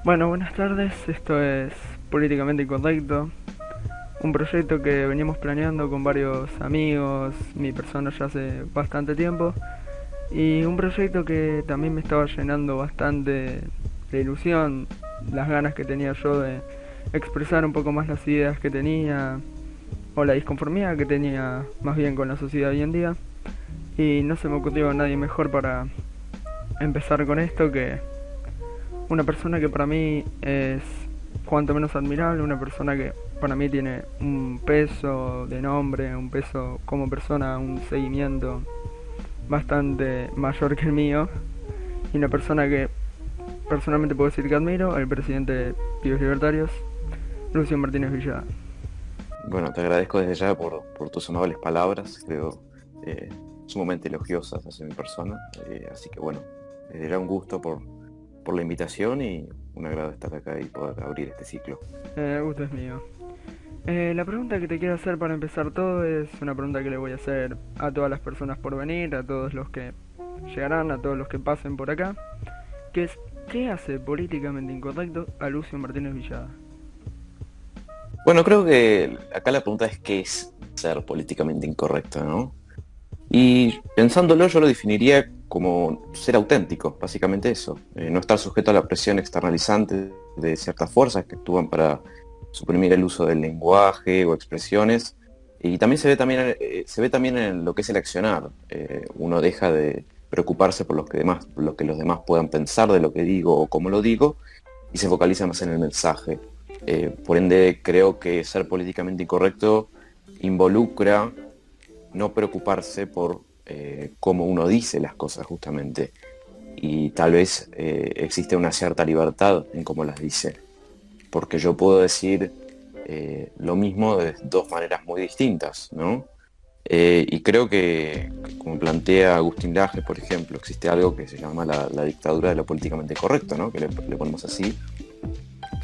Bueno, buenas tardes. Esto es Políticamente Incorrecto, un proyecto que veníamos planeando con varios amigos, mi persona ya hace bastante tiempo, y un proyecto que también me estaba llenando bastante de ilusión, las ganas que tenía yo de expresar un poco más las ideas que tenía, o la disconformidad que tenía más bien con la sociedad hoy en día, y no se me ocurrió a nadie mejor para empezar con esto que una persona que para mí es cuanto menos admirable, una persona que para mí tiene un peso de nombre, un peso como persona, un seguimiento bastante mayor que el mío, y una persona que personalmente puedo decir que admiro, el presidente de Pibes Libertarios, Lucio Martínez Villada. Bueno, te agradezco desde ya por tus amables palabras, creo eh, sumamente elogiosas hacia mi persona. Así que bueno, desde ya un gusto por la invitación y un agrado estar acá y poder abrir este ciclo. El gusto es mío. La pregunta que te quiero hacer para empezar todo es una pregunta que le voy a hacer a todas las personas por venir, a todos los que llegarán, a todos los que pasen por acá, que es ¿qué hace políticamente incorrecto a Lucio Martínez Villada? Bueno, creo que acá la pregunta es qué es ser políticamente incorrecto, ¿no? Y pensándolo yo lo definiría como ser auténtico, básicamente eso. No estar sujeto a la presión externalizante de ciertas fuerzas que actúan para suprimir el uso del lenguaje o expresiones. Y también se ve también en lo que es el accionar. Uno deja de preocuparse por lo que los demás puedan pensar de lo que digo o cómo lo digo, y se focaliza más en el mensaje. Por ende, creo que ser políticamente incorrecto involucra no preocuparse por cómo uno dice las cosas justamente. Y tal vez existe una cierta libertad en cómo las dice. Porque yo puedo decir lo mismo de dos maneras muy distintas, ¿no? Y creo que, como plantea Agustín Laje, por ejemplo, existe algo que se llama la dictadura de lo políticamente correcto, ¿no? Que le ponemos así,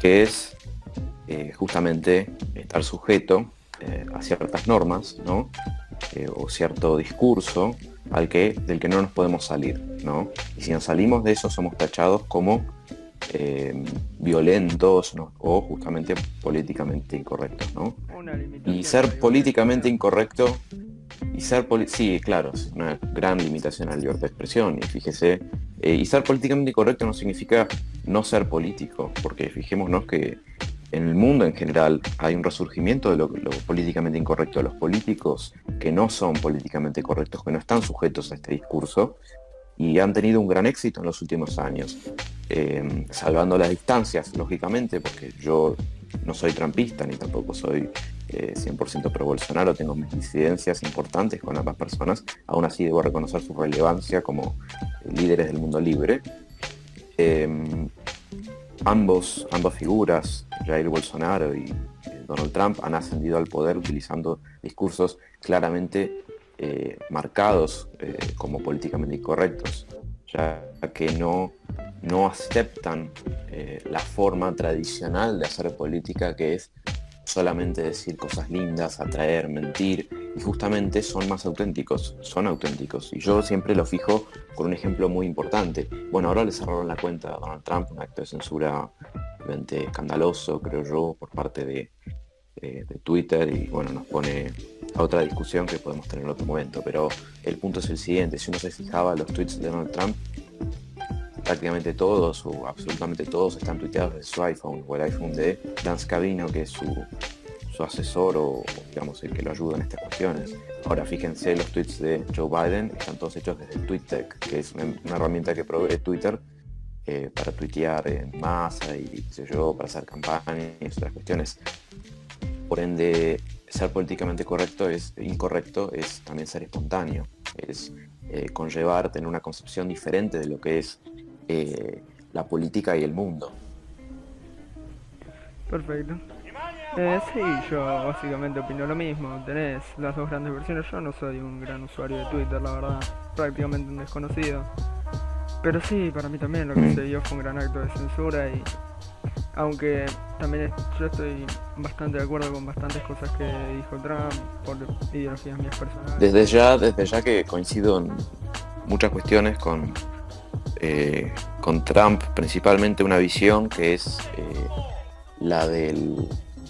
que es justamente estar sujeto a ciertas normas, ¿no? O cierto discurso del que no nos podemos salir, ¿no? Y si nos salimos de eso somos tachados como violentos, ¿no? O justamente políticamente incorrectos, ¿no? Una Y limitación a la ser libertad de políticamente expresión. incorrecto sí, claro, es una gran limitación a la libertad de expresión. Y fíjese, y ser políticamente incorrecto no significa no ser político, porque fijémonos que en el mundo en general hay un resurgimiento de lo políticamente incorrecto, de los políticos que no son políticamente correctos, que no están sujetos a este discurso, y han tenido un gran éxito en los últimos años, salvando las distancias, lógicamente, porque yo no soy trampista ni tampoco soy 100% pro Bolsonaro, tengo mis disidencias importantes con ambas personas, aún así debo reconocer su relevancia como líderes del mundo libre. Eh, ambas figuras, Jair Bolsonaro y Donald Trump, han ascendido al poder utilizando discursos claramente marcados como políticamente incorrectos, ya que no aceptan la forma tradicional de hacer política, que es solamente decir cosas lindas, atraer, mentir, y justamente son auténticos. Y yo siempre lo fijo con un ejemplo muy importante. Bueno, ahora le cerraron la cuenta a Donald Trump, un acto de censura realmente escandaloso, creo yo, por parte de Twitter, y bueno, nos pone a otra discusión que podemos tener en otro momento. Pero el punto es el siguiente: si uno se fijaba los tweets de Donald Trump, prácticamente todos o absolutamente todos están tuiteados desde su iPhone o el iPhone de Dan Scavino, que es su asesor o digamos el que lo ayuda en estas cuestiones. Ahora fíjense, los tweets de Joe Biden están todos hechos desde TweetDeck, que es una herramienta que provee Twitter para tuitear en masa y qué sé yo, para hacer campañas y otras cuestiones. Por ende, ser políticamente incorrecto es también ser espontáneo, es conllevar, tener una concepción diferente de lo que es la política y el mundo. Perfecto. Sí, yo básicamente opino lo mismo. Tenés las dos grandes versiones. Yo no soy un gran usuario de Twitter, la verdad. Prácticamente un desconocido. Pero sí, para mí también lo que se Mm. dio fue un gran acto de censura y aunque también yo estoy bastante de acuerdo con bastantes cosas que dijo Trump por ideologías mías personales. Desde ya que coincido en muchas cuestiones con Trump principalmente una visión que es la de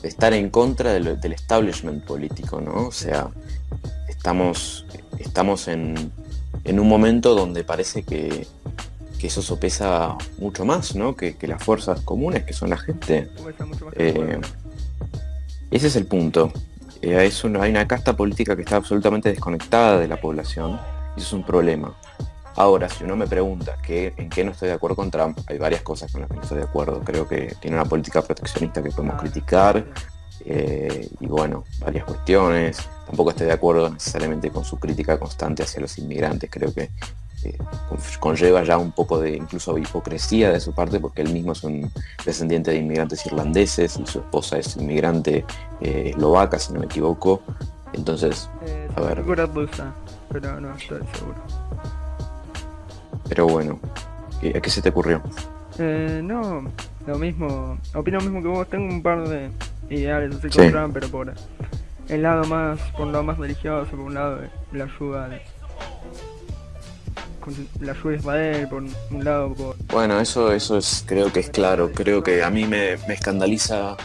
estar en contra del establishment político, ¿no? O sea, estamos en un momento donde parece que eso sopesa mucho más, ¿no? Que las fuerzas comunes, que son la gente. Cuesta mucho más que el pueblo. Ese es el punto. Hay una casta política que está absolutamente desconectada de la población y eso es un problema. Ahora, si uno me pregunta en qué no estoy de acuerdo con Trump, hay varias cosas con las que no estoy de acuerdo. Creo que tiene una política proteccionista que podemos criticar y bueno, varias cuestiones. Tampoco estoy de acuerdo necesariamente con su crítica constante hacia los inmigrantes. Creo que conlleva ya un poco de incluso hipocresía de su parte porque él mismo es un descendiente de inmigrantes irlandeses y su esposa es inmigrante eslovaca, si no me equivoco. Entonces, a ver. Rusa, pero no estoy seguro. Pero bueno, ¿a qué se te ocurrió? No, lo mismo, opino lo mismo que vos. Tengo un par de ideales así Sí. con Trump, pero por el lado más, por un lado más religioso, por un lado la ayuda con la ayuda de Israel, por un lado por... Bueno, eso creo que es claro. Creo que a mí me escandaliza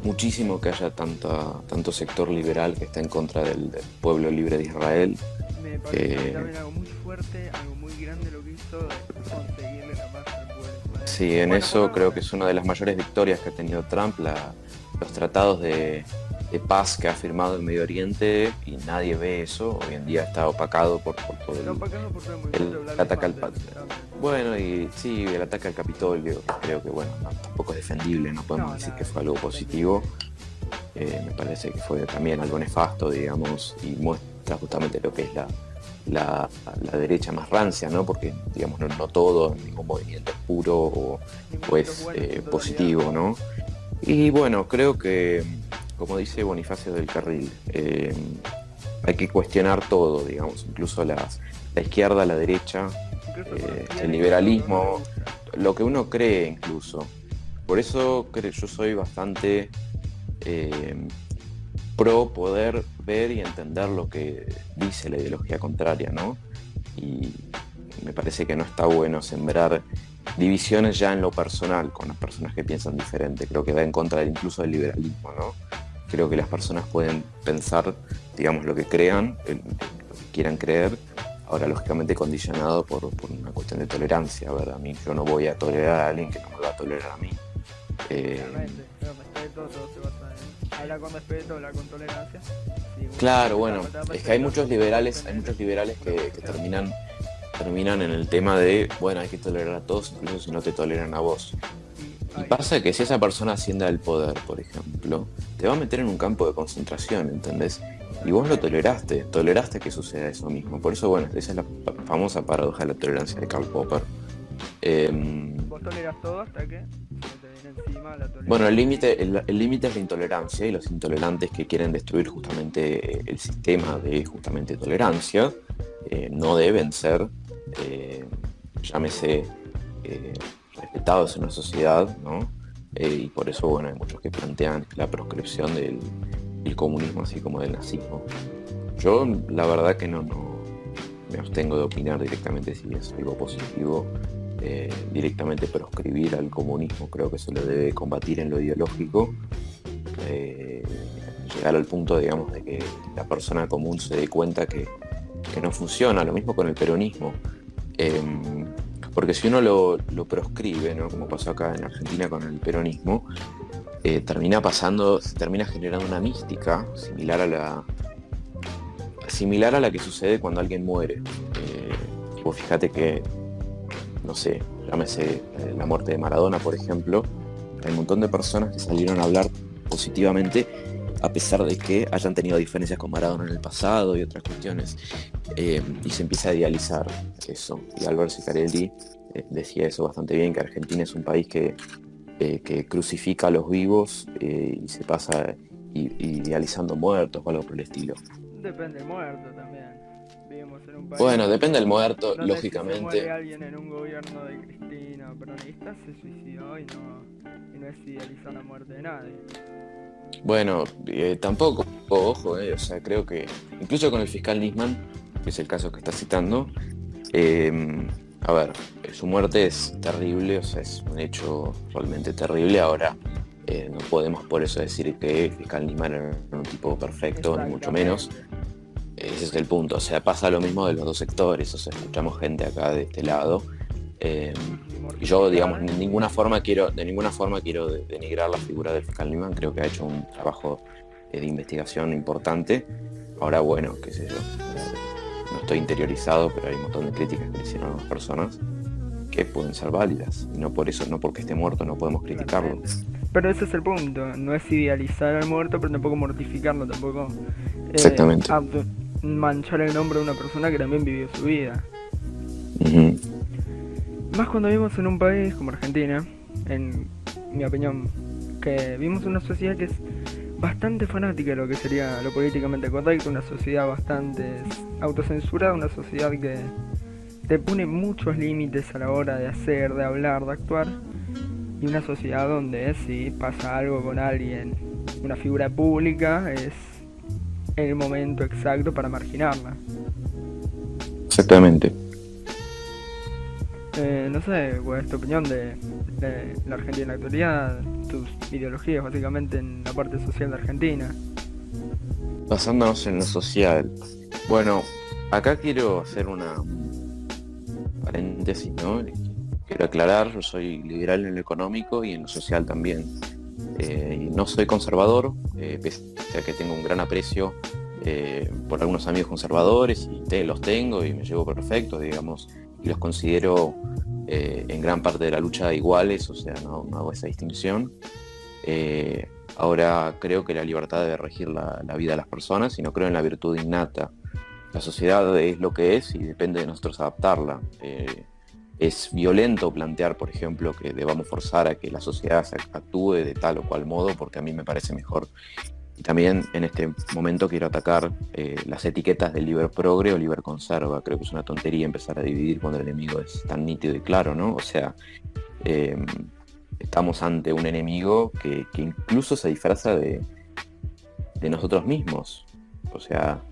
muchísimo que haya tanto sector liberal que está en contra del pueblo libre de Israel. Me parece también algo muy fuerte, algo muy grande lo que hizo de conseguirle la paz al pueblo de Israel. Sí, en eso creo que es una de las mayores victorias que ha tenido Trump, los tratados de paz que ha firmado en Medio Oriente y nadie ve eso. Hoy en día está opacado por todo No, para acá no, porque es muy el fuerte hablar ataque al de paz, Bueno, y sí, el ataque al Capitolio, creo que bueno, tampoco es defendible, no podemos decir que fue algo positivo. Me parece que fue también algo nefasto, digamos, y muestra justamente lo que es la derecha más rancia, ¿no? Porque, digamos, no todo, ningún movimiento es puro o es positivo, ¿no? Y bueno, creo que, como dice Bonifacio del Carril, hay que cuestionar todo, digamos, incluso la izquierda, la derecha, el liberalismo, lo que uno cree incluso. Por eso yo soy bastante pro poder ver y entender lo que dice la ideología contraria, ¿no? Y me parece que no está bueno sembrar divisiones ya en lo personal con las personas que piensan diferente. Creo que va en contra incluso del liberalismo, ¿no? Creo que las personas pueden pensar, digamos, lo que crean, lo que quieran creer, ahora lógicamente condicionado por una cuestión de tolerancia. A ver, a mí yo no voy a tolerar a alguien que no me va a tolerar a mí. Realmente, pero respeto, todo se basa en hablar con respeto, hablar con tolerancia. Sí, Claro, bueno, es que hay muchos liberales que terminan en el tema de, bueno, hay que tolerar a todos, incluso si no te toleran a vos. Y pasa que si esa persona asciende al poder, por ejemplo, te va a meter en un campo de concentración, ¿entendés? Y vos lo toleraste que suceda eso mismo. Por eso, bueno, esa es la famosa paradoja de la tolerancia de Karl Popper. Vos toleras todo hasta que se te viene encima la tolerancia. Bueno, el límite es la intolerancia y los intolerantes que quieren destruir justamente el sistema de justamente tolerancia no deben ser, llámese, respetados en una sociedad, ¿no? Y por eso, bueno, hay muchos que plantean la proscripción del comunismo así como del nazismo. Yo, la verdad que no me abstengo de opinar directamente si es algo positivo. Directamente proscribir al comunismo, creo que se lo debe combatir en lo ideológico, llegar al punto, digamos, de que la persona común se dé cuenta que no funciona. Lo mismo con el peronismo, porque si uno lo proscribe, ¿no? Como pasó acá en Argentina con el peronismo, termina generando una mística similar a la que sucede cuando alguien muere. Vos fíjate que, no sé, llámese la muerte de Maradona, por ejemplo, hay un montón de personas que salieron a hablar positivamente a pesar de que hayan tenido diferencias con Maradona en el pasado y otras cuestiones, y se empieza a idealizar eso. Y Álvaro Sicarelli decía eso bastante bien, que Argentina es un país que crucifica a los vivos y se pasa idealizando muertos o algo por el estilo. Depende del muerto también. Vivimos en un país. Bueno, depende del muerto, donde lógicamente. Si se muere alguien en un gobierno de Cristina peronista, se suicidó y no es idealizar la muerte de nadie. Bueno, tampoco, ojo, o sea, creo que incluso con el fiscal Nisman, que es el caso que está citando, a ver, su muerte es terrible, o sea, es un hecho realmente terrible. Ahora, no podemos por eso decir que el fiscal Nisman era un tipo perfecto, ni mucho menos. Ese es el punto, o sea, pasa lo mismo de los dos sectores, o sea, escuchamos gente acá de este lado. Y yo, digamos, de ninguna forma quiero denigrar la figura del fiscal Nisman. Creo que ha hecho un trabajo de investigación importante. Ahora, bueno, qué sé yo, no estoy interiorizado, pero hay un montón de críticas que le hicieron a las personas que pueden ser válidas, y no por eso, no porque esté muerto no podemos criticarlo. Pero ese es el punto, no es idealizar al muerto, pero tampoco mortificarlo, tampoco Exactamente. manchar el nombre de una persona que también vivió su vida. Uh-huh. Más cuando vivimos en un país como Argentina, en mi opinión, que vivimos en una sociedad que es bastante fanática de lo que sería lo políticamente correcto, una sociedad bastante autocensurada, una sociedad que te pone muchos límites a la hora de hacer, de hablar, de actuar, y una sociedad donde si pasa algo con alguien, una figura pública, es el momento exacto para marginarla. Exactamente. No sé, ¿cuál es tu opinión de la Argentina en la actualidad? Tus ideologías básicamente en la parte social de Argentina. Basándonos en lo social. Bueno, acá quiero hacer una paréntesis, ¿no? Quiero aclarar, yo soy liberal en lo económico y en lo social también. No soy conservador, pese a que tengo un gran aprecio por algunos amigos conservadores, y los tengo y me llevo perfecto, digamos, y los considero en gran parte de la lucha iguales, o sea, no hago esa distinción. Ahora creo que la libertad debe regir la vida de las personas, y no creo en la virtud innata. La sociedad es lo que es y depende de nosotros adaptarla. Es violento plantear, por ejemplo, que debamos forzar a que la sociedad actúe de tal o cual modo, porque a mí me parece mejor. Y también en este momento quiero atacar las etiquetas de liber progre o liber conserva. Creo que es una tontería empezar a dividir cuando el enemigo es tan nítido y claro, ¿no? O sea, estamos ante un enemigo que incluso se disfraza de nosotros mismos. O sea,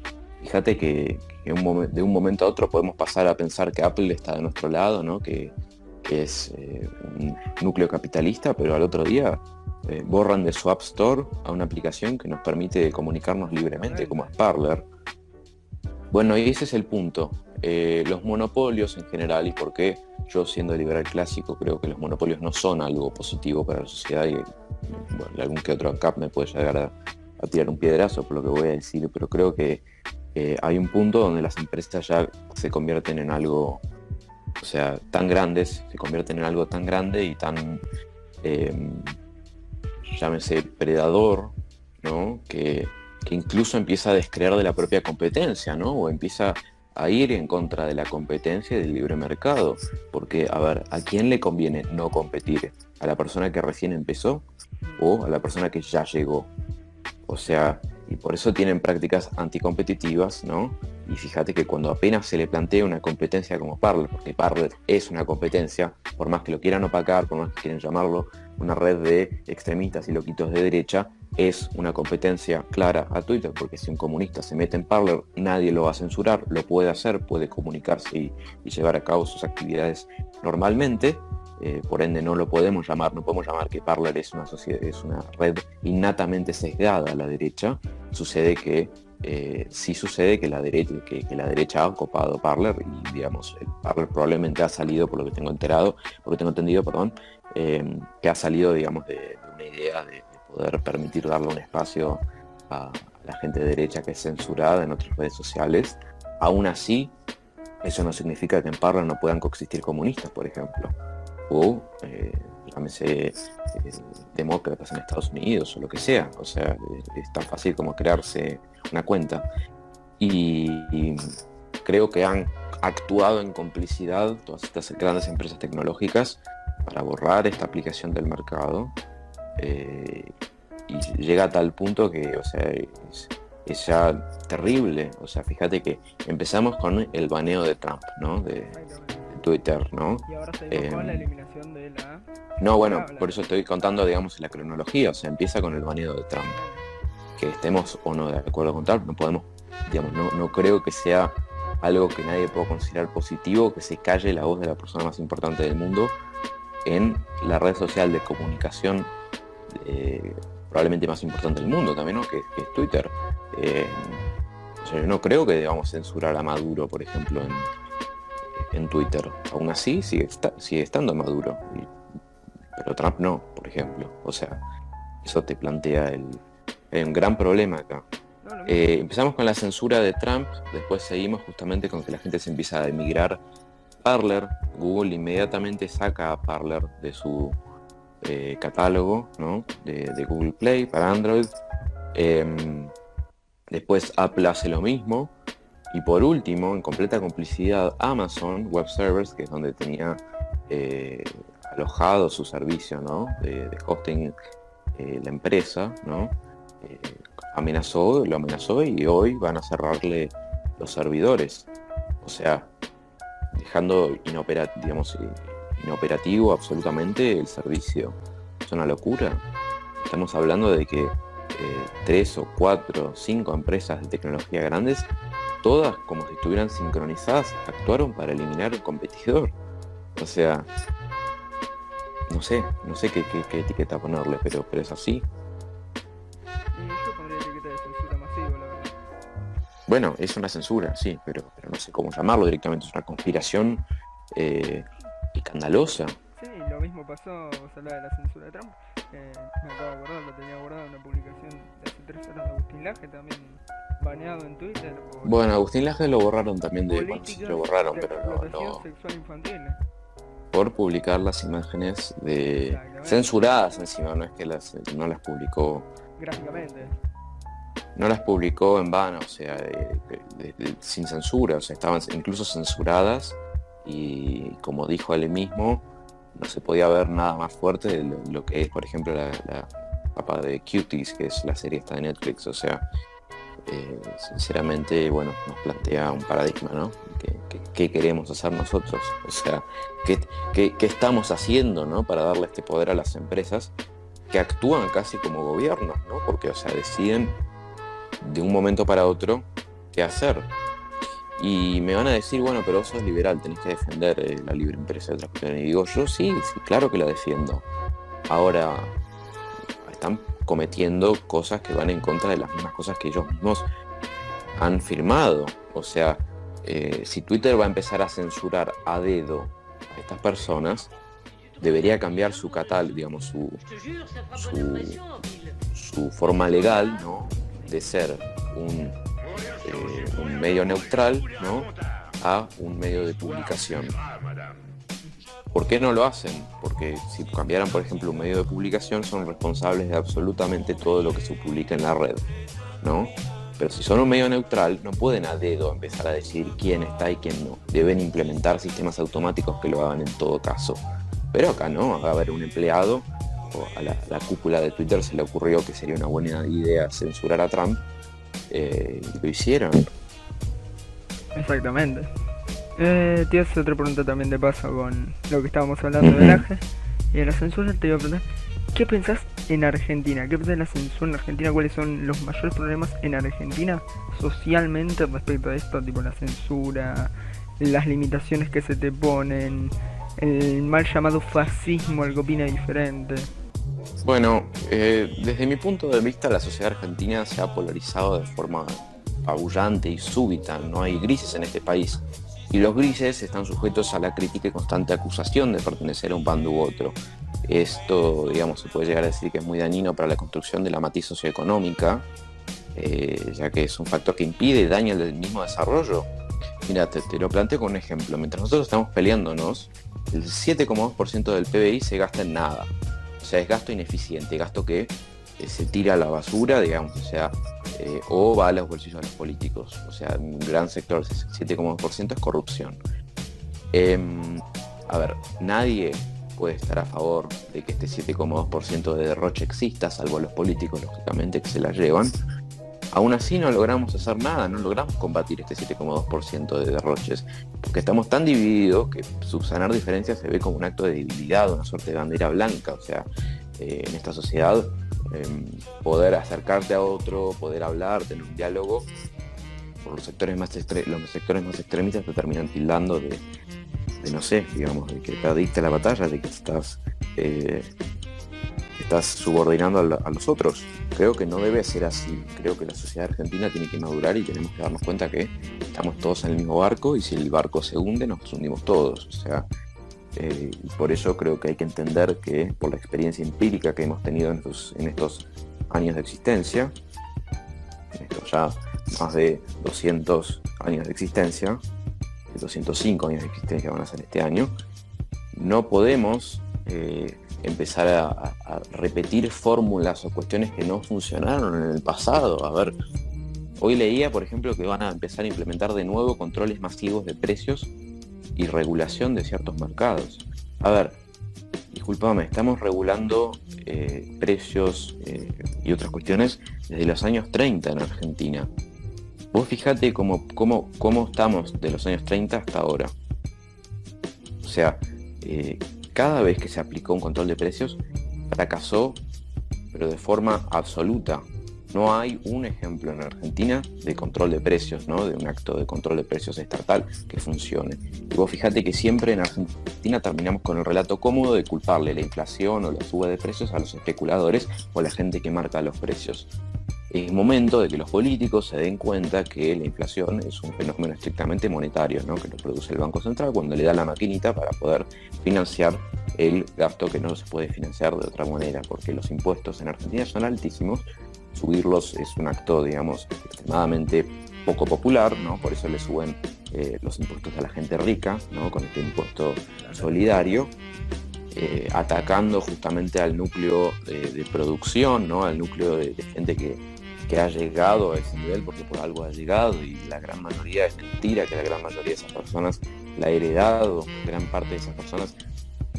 fíjate que de un momento a otro podemos pasar a pensar que Apple está de nuestro lado, ¿no? Que es un núcleo capitalista, pero al otro día borran de su App Store a una aplicación que nos permite comunicarnos libremente, como es Parler. Bueno, y ese es el punto. Los monopolios en general, y por qué yo, siendo liberal clásico, creo que los monopolios no son algo positivo para la sociedad, y bueno, algún que otro ACAP me puede llegar a tirar un piedrazo por lo que voy a decir, pero creo que hay un punto donde las empresas ya se convierten en algo, o sea, tan grandes, se convierten en algo tan grande y tan, llámese predador, ¿no? Que incluso empieza a descreer de la propia competencia, ¿no? O empieza a ir en contra de la competencia y del libre mercado. Porque, a ver, ¿a quién le conviene no competir? ¿A la persona que recién empezó o a la persona que ya llegó? O sea, y por eso tienen prácticas anticompetitivas, ¿no? Y fíjate que cuando apenas se le plantea una competencia como Parler, porque Parler es una competencia, por más que lo quieran opacar, por más que quieran llamarlo una red de extremistas y loquitos de derecha, es una competencia clara a Twitter, porque si un comunista se mete en Parler, nadie lo va a censurar, lo puede hacer, puede comunicarse y llevar a cabo sus actividades normalmente. Por ende no podemos llamar que Parler es una red innatamente sesgada a la derecha. Sucede que sí sucede que la derecha ha copado Parler, y digamos, el Parler probablemente ha salido, por lo que tengo entendido, que ha salido, digamos, de una idea de poder permitir darle un espacio a la gente de derecha que es censurada en otras redes sociales. Aún así, eso no significa que en Parler no puedan coexistir comunistas, por ejemplo, o llámese demócratas en Estados Unidos o lo que sea. O sea, es tan fácil como crearse una cuenta, y creo que han actuado en complicidad todas estas grandes empresas tecnológicas para borrar esta aplicación del mercado, y llega a tal punto que, o sea, es ya terrible. O sea, fíjate que empezamos con el baneo de Trump, ¿no? De Twitter, ¿no? Y ahora seguimos con la eliminación de la... No, bueno, por eso estoy contando, digamos, la cronología. O sea, empieza con el baneo de Trump. Que estemos o no de acuerdo con Trump, no podemos, digamos, no creo que sea algo que nadie puede considerar positivo, que se calle la voz de la persona más importante del mundo en la red social de comunicación probablemente más importante del mundo también, ¿no? que es Twitter. O sea, yo no creo que debamos censurar a Maduro, por ejemplo, en Twitter. Aún así sigue estando Maduro, pero Trump no, por ejemplo. O sea, eso te plantea hay un gran problema acá. Empezamos con la censura de Trump, después seguimos justamente con que la gente se empieza a emigrar a Parler. Google inmediatamente saca a Parler de su catálogo, ¿no? de Google Play para Android. Después Apple hace lo mismo. Y por último, en completa complicidad, Amazon Web Services, que es donde tenía alojado su servicio, ¿no? de hosting, la empresa, ¿no? Lo amenazó y hoy van a cerrarle los servidores. O sea, dejando inoperativo absolutamente el servicio. Es una locura. Estamos hablando de que 3 o 4 o 5 empresas de tecnología grandes, todas como si estuvieran sincronizadas, actuaron para eliminar al competidor. O sea, no sé qué etiqueta ponerle, pero es así. Yo pondría etiqueta de censura masiva, la verdad. Bueno, es una censura, sí, pero no sé cómo llamarlo directamente. Es una conspiración escandalosa. Sí, lo mismo pasó, vos hablabas de la censura de Trump. Me acabo de acordar, lo tenía guardado en una publicación de hace 3 horas de Agustín Laje, también baneado en Twitter. Bueno, Agustín Laje lo borraron también políticas lo borraron, de pero explotación sexual infantil. por publicar las imágenes censuradas encima, no es que no las publicó gráficamente. No las publicó en vano, o sea, sin censura, o sea, estaban incluso censuradas y como dijo él mismo, no se podía ver nada más fuerte de lo que es, por ejemplo, la papa de Cuties, que es la serie esta de Netflix. O sea, sinceramente, bueno, nos plantea un paradigma, ¿no? ¿Qué queremos hacer nosotros? O sea, ¿qué estamos haciendo, ¿no? Para darle este poder a las empresas que actúan casi como gobiernos, ¿no? Porque, o sea, deciden de un momento para otro qué hacer. Y me van a decir, bueno, pero vos sos liberal, tenés que defender la libre empresa de otras personas. Y digo, yo sí, claro que la defiendo. Ahora, están cometiendo cosas que van en contra de las mismas cosas que ellos mismos han firmado. O sea, si Twitter va a empezar a censurar a dedo a estas personas, debería cambiar su catálogo, digamos, su forma legal, ¿no? De ser un medio neutral, ¿no? A un medio de publicación. ¿Por qué no lo hacen? Porque si cambiaran, por ejemplo, un medio de publicación, son responsables de absolutamente todo lo que se publica en la red, ¿no? Pero si son un medio neutral, no pueden a dedo empezar a decir quién está y quién no. Deben implementar sistemas automáticos que lo hagan en todo caso. Pero acá no, va a haber un empleado, o a la cúpula de Twitter se le ocurrió que sería una buena idea censurar a Trump, y lo hicieron. Exactamente. Te hace otra pregunta también de paso con lo que estábamos hablando del AGE y de la censura. Te iba a preguntar, ¿qué pensás en Argentina? ¿Qué pensás de la censura en Argentina? ¿Cuáles son los mayores problemas en Argentina socialmente respecto a esto? Tipo la censura, las limitaciones que se te ponen, el mal llamado fascismo, el que opina diferente. Bueno, desde mi punto de vista, la sociedad argentina se ha polarizado de forma apabullante y súbita. No hay grises en este país. Y los grises están sujetos a la crítica y constante acusación de pertenecer a un bando u otro. Esto, digamos, se puede llegar a decir que es muy dañino para la construcción de la matriz socioeconómica, ya que es un factor que impide y daña el mismo desarrollo. Mira, te lo planteo con un ejemplo. Mientras nosotros estamos peleándonos, el 7,2% del PBI se gasta en nada. O sea, es gasto ineficiente, gasto que se tira a la basura, digamos, o sea, o va a los bolsillos de los políticos. O sea, un gran sector, 7,2% es corrupción. A ver, nadie puede estar a favor de que este 7,2% de derroche exista, salvo los políticos, lógicamente, que se la llevan. Aún así no logramos hacer nada, no logramos combatir este 7,2% de derroches, porque estamos tan divididos que subsanar diferencias se ve como un acto de debilidad, una suerte de bandera blanca. O sea, en esta sociedad, poder acercarte a otro, poder hablar, tener un diálogo, por los sectores los sectores más extremistas te terminan tildando de no sé, digamos, de que perdiste la batalla, de que estás subordinando a los otros. Creo que no debe ser así. Creo que la sociedad argentina tiene que madurar y tenemos que darnos cuenta que estamos todos en el mismo barco, y si el barco se hunde nos hundimos todos. O sea, y por eso creo que hay que entender que, por la experiencia empírica que hemos tenido en estos años de existencia, en estos ya más de 200 años de existencia, 205 años de existencia van a ser este año, no podemos empezar a repetir fórmulas o cuestiones que no funcionaron en el pasado. A ver, hoy leía, por ejemplo, que van a empezar a implementar de nuevo controles masivos de precios y regulación de ciertos mercados. A ver, discúlpame, estamos regulando precios y otras cuestiones desde los años 30 en Argentina. Vos fijate cómo estamos de los años 30 hasta ahora. O sea, cada vez que se aplicó un control de precios, fracasó, pero de forma absoluta. No hay un ejemplo en Argentina de control de precios, ¿no? De un acto de control de precios estatal que funcione. Y vos fijate que siempre en Argentina terminamos con el relato cómodo de culparle la inflación o la suba de precios a los especuladores o a la gente que marca los precios. Es momento de que los políticos se den cuenta que la inflación es un fenómeno estrictamente monetario, ¿no? Que lo produce el Banco Central cuando le da la maquinita para poder financiar el gasto que no se puede financiar de otra manera, porque los impuestos en Argentina son altísimos. Subirlos es un acto, digamos, extremadamente poco popular, ¿no? Por eso le suben los impuestos a la gente rica, ¿no? Con este impuesto solidario, atacando justamente al núcleo de producción, ¿no? Al núcleo de gente que ha llegado a ese nivel porque por algo ha llegado, y la gran mayoría, es mentira que la gran mayoría de esas personas la ha heredado. Gran parte de esas personas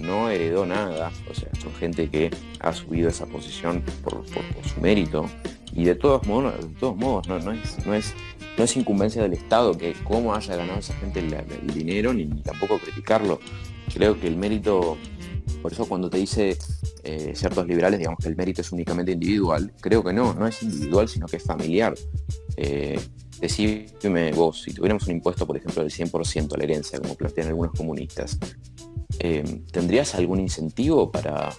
no heredó nada, o sea, son gente que ha subido esa posición por su mérito, y de todos modos no es incumbencia del Estado que cómo haya ganado esa gente el dinero, ni tampoco criticarlo. Creo que el mérito, por eso cuando te dice ciertos liberales, digamos, que el mérito es únicamente individual, creo que no es individual, sino que es familiar. Decime vos, si tuviéramos un impuesto, por ejemplo, del 100% a la herencia, como plantean algunos comunistas, ¿tendrías algún incentivo para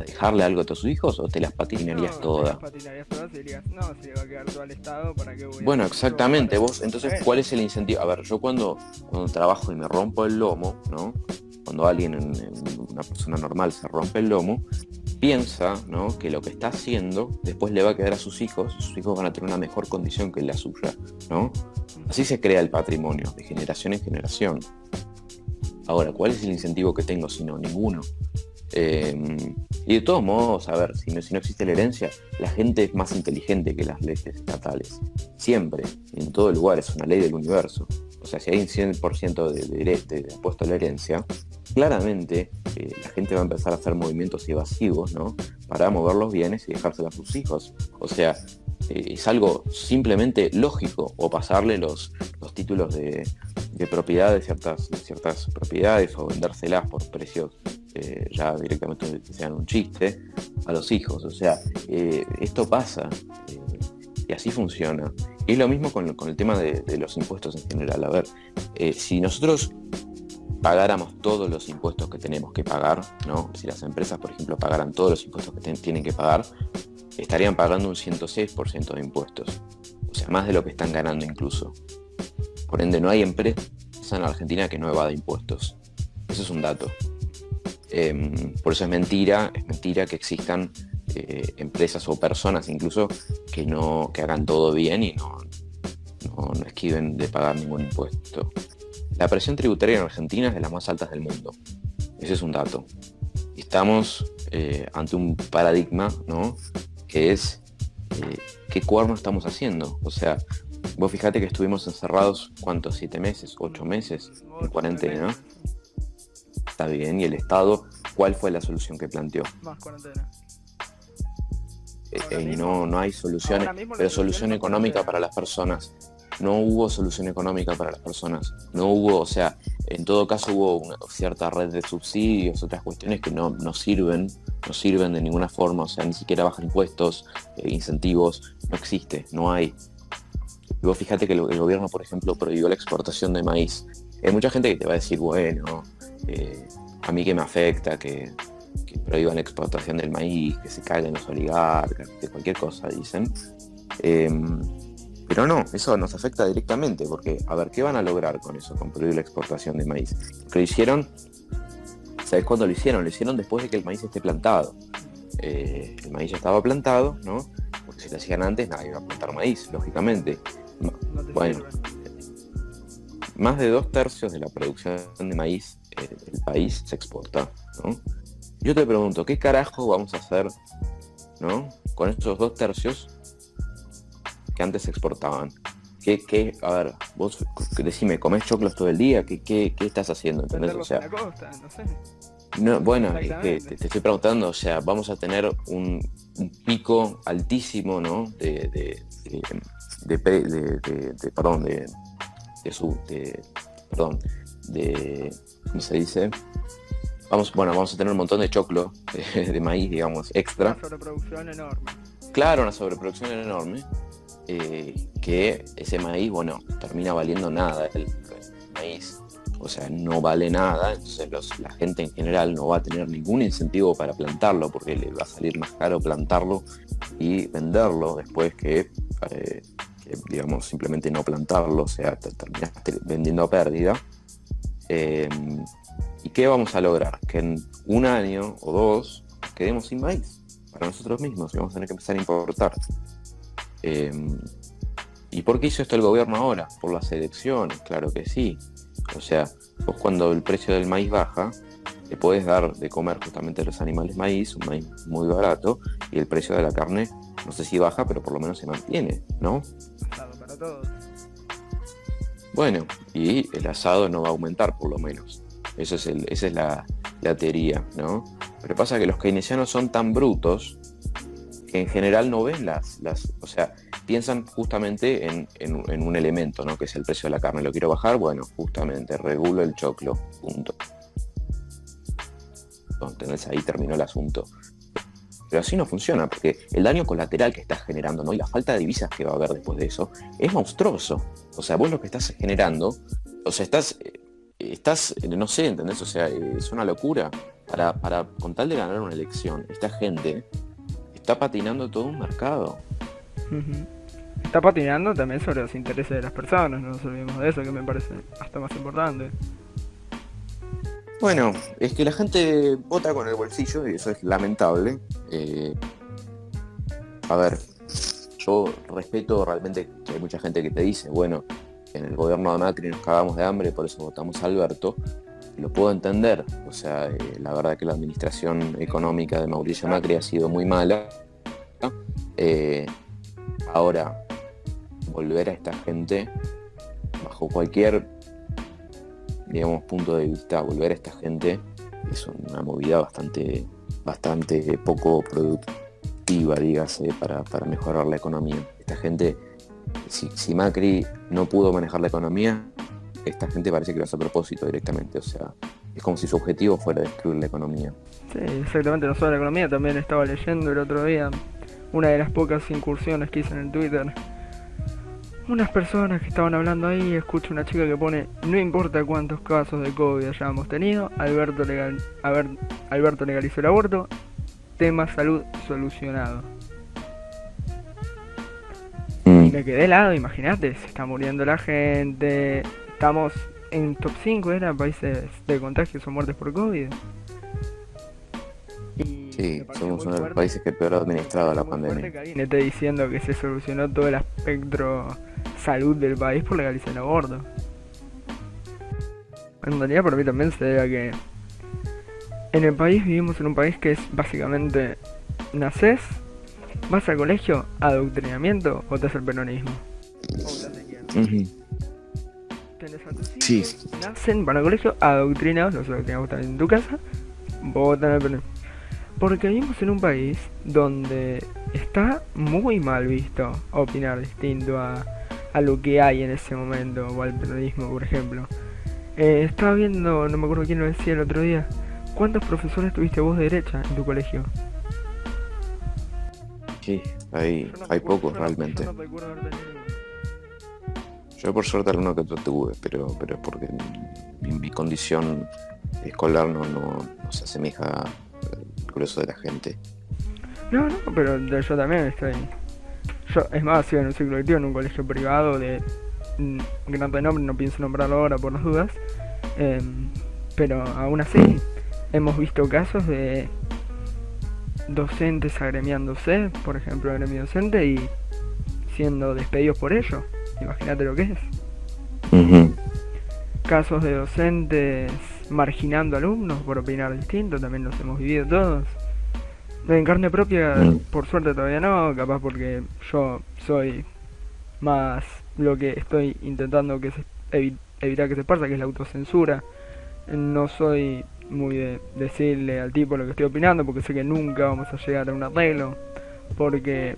dejarle algo a tus hijos, o te las patinarías todas? Te las patinarías todas y dirías, no, si va a quedar todo al Estado, ¿para qué voy a Bueno, hacer exactamente, todo vos, entonces, ¿cuál es el incentivo? A ver, yo cuando trabajo y me rompo el lomo, ¿no? Cuando una persona normal se rompe el lomo, piensa, ¿no? Que lo que está haciendo después le va a quedar a sus hijos, y sus hijos van a tener una mejor condición que la suya, ¿no? Así se crea el patrimonio, de generación en generación. Ahora, ¿cuál es el incentivo que tengo? Si no, ninguno. Y de todos modos, a ver, si no existe la herencia, la gente es más inteligente que las leyes estatales. Siempre, en todo lugar, es una ley del universo. O sea, si hay un 100% de impuesto a la herencia, claramente la gente va a empezar a hacer movimientos evasivos, ¿no? Para mover los bienes y dejárselos a sus hijos. O sea, es algo simplemente lógico, o pasarle los títulos de propiedad de ciertas propiedades, o vendérselas por precios ya directamente que sean un chiste a los hijos. O sea, esto pasa y así funciona. Y es lo mismo con el tema de los impuestos en general. A ver, si nosotros pagáramos todos los impuestos que tenemos que pagar, ¿no? Si las empresas, por ejemplo, pagaran todos los impuestos que tienen que pagar, estarían pagando un 106% de impuestos. O sea, más de lo que están ganando incluso. Por ende, no hay empresa en Argentina que no evada impuestos. Eso es un dato. Por eso es mentira que existan empresas o personas incluso que hagan todo bien y no esquiven de pagar ningún impuesto. La presión tributaria en Argentina es de las más altas del mundo. Ese es un dato. Estamos ante un paradigma, ¿no? Que es ¿qué cuerno estamos haciendo? O sea, vos fijate que estuvimos encerrados, ¿cuántos? 7 meses, 8 meses en cuarentena. Está bien, y el Estado, ¿cuál fue la solución que planteó? Más cuarentena. No hay soluciones, pero solución económica para las personas. No hubo solución económica para las personas. No hubo, o sea, en todo caso hubo una cierta red de subsidios, otras cuestiones que no sirven de ninguna forma. O sea, ni siquiera bajar impuestos, incentivos, no existe, no hay. Y vos fíjate que el gobierno, por ejemplo, prohibió la exportación de maíz. Hay mucha gente que te va a decir, bueno, a mí que me afecta que prohíban la exportación del maíz, que se caigan los oligarcas, de cualquier cosa, dicen. Pero no, eso nos afecta directamente, porque, a ver, ¿qué van a lograr con eso, con prohibir la exportación de maíz? Porque lo hicieron, ¿sabes cuándo lo hicieron? Lo hicieron después de que el maíz esté plantado. El maíz ya estaba plantado, ¿no? Porque si lo hacían antes, nadie iba a plantar maíz, lógicamente. Bueno, más de 2/3 de la producción de maíz del país se exporta, ¿no? Yo te pregunto, ¿qué carajo vamos a hacer, ¿no? Con esos 2/3 que antes se exportaban? A ver, vos decime, ¿comés choclos todo el día? ¿Qué estás haciendo? ¿Entendés? O sea, la costa, no sé. no, bueno, es que te estoy preguntando, o sea, vamos a tener un pico altísimo, ¿no? ¿Cómo se dice? Vamos a tener un montón de choclo, de maíz, digamos, extra. Una sobreproducción enorme. Claro, una sobreproducción enorme, que ese maíz, bueno, termina valiendo nada. El maíz, o sea, no vale nada, entonces la gente en general no va a tener ningún incentivo para plantarlo, porque le va a salir más caro plantarlo y venderlo después que digamos, simplemente no plantarlo, o sea, terminaste vendiendo a pérdida. ¿Y qué vamos a lograr? Que en un año o dos quedemos sin maíz para nosotros mismos y vamos a tener que empezar a importar. ¿Y por qué hizo esto el gobierno ahora? Por las elecciones, claro que sí. O sea, vos cuando el precio del maíz baja, le podés dar de comer justamente a los animales maíz, un maíz muy barato, y el precio de la carne, no sé si baja, pero por lo menos se mantiene, ¿no? Asado para todos. Bueno, y el asado no va a aumentar por lo menos. Esa es la teoría, ¿no? Pero pasa que los keynesianos son tan brutos que en general no ven o sea, piensan justamente en un elemento, ¿no? Que es el precio de la carne. ¿Lo quiero bajar? Bueno, justamente, regulo el choclo, punto. ¿Entendés? Ahí terminó el asunto. Pero así no funciona, porque el daño colateral que estás generando, ¿no? Y la falta de divisas que va a haber después de eso es monstruoso. O sea, vos lo que estás generando, o sea, estás no sé, ¿entendés? O sea, es una locura. Con tal de ganar una elección, esta gente está patinando todo un mercado. Uh-huh. Está patinando también sobre los intereses de las personas, no nos olvidemos de eso, que me parece hasta más importante. Bueno, es que la gente vota con el bolsillo y eso es lamentable. A ver, yo respeto realmente que hay mucha gente que te dice, bueno, en el gobierno de Macri nos cagamos de hambre, por eso votamos a Alberto. Lo puedo entender, o sea, la verdad que la administración económica de Mauricio Macri ha sido muy mala. Ahora, volver a esta gente, bajo cualquier, digamos, punto de vista, volver a esta gente es una movida bastante poco productiva, dígase, para mejorar la economía. Esta gente, si Macri no pudo manejar la economía, esta gente parece que lo hace a propósito directamente, o sea, es como si su objetivo fuera destruir la economía. Sí, exactamente, no solo la economía, también estaba leyendo el otro día una de las pocas incursiones que hice en el Twitter. Unas personas que estaban hablando ahí, escucho una chica que pone: no importa cuántos casos de COVID hayamos tenido, Alberto legalizó el aborto, tema salud solucionado. Y me quedé helado, imagínate, se está muriendo la gente, estamos en top 5, ¿era? Países de contagios o muertes por COVID. Y sí, somos uno de los países que peor ha administrado la pandemia. Me está diciendo que se solucionó todo el espectro salud del país por legalizar el aborto. En realidad, para mí también se debe a que en el país vivimos en un país que es básicamente: nacés, vas al colegio, adoctrinamiento, votas al peronismo. Tenés a tus hijos, sí. Nacen, van al colegio, adoctrinados, los adoctrinados están en tu casa, votan al peronismo. Porque vivimos en un país donde está muy mal visto opinar distinto a lo que hay en ese momento, o al peronismo, por ejemplo. Estaba viendo, no me acuerdo quién lo decía el otro día, ¿cuántos profesores tuviste vos de derecha en tu colegio? Sí, hay pocos realmente. Yo no recuerdo haber tenido. Yo por suerte alguno que otro tuve, pero es porque mi condición escolar no se asemeja al grueso de la gente. No, no, pero yo también estoy. Yo, es más, sigo en un ciclo activo en un colegio privado de gran renombre, no pienso nombrarlo ahora por las dudas. Pero aún así, hemos visto casos de docentes agremiándose, por ejemplo, gremio docente, y siendo despedidos por ello. Imagínate lo que es. Ujú. Casos de docentes marginando alumnos por opinar distinto, también los hemos vivido todos. En carne propia, Mm. por suerte todavía no, capaz porque yo soy más lo que estoy intentando que evitar que se esparza, que es la autocensura. No soy muy de decirle al tipo lo que estoy opinando, porque sé que nunca vamos a llegar a un arreglo, porque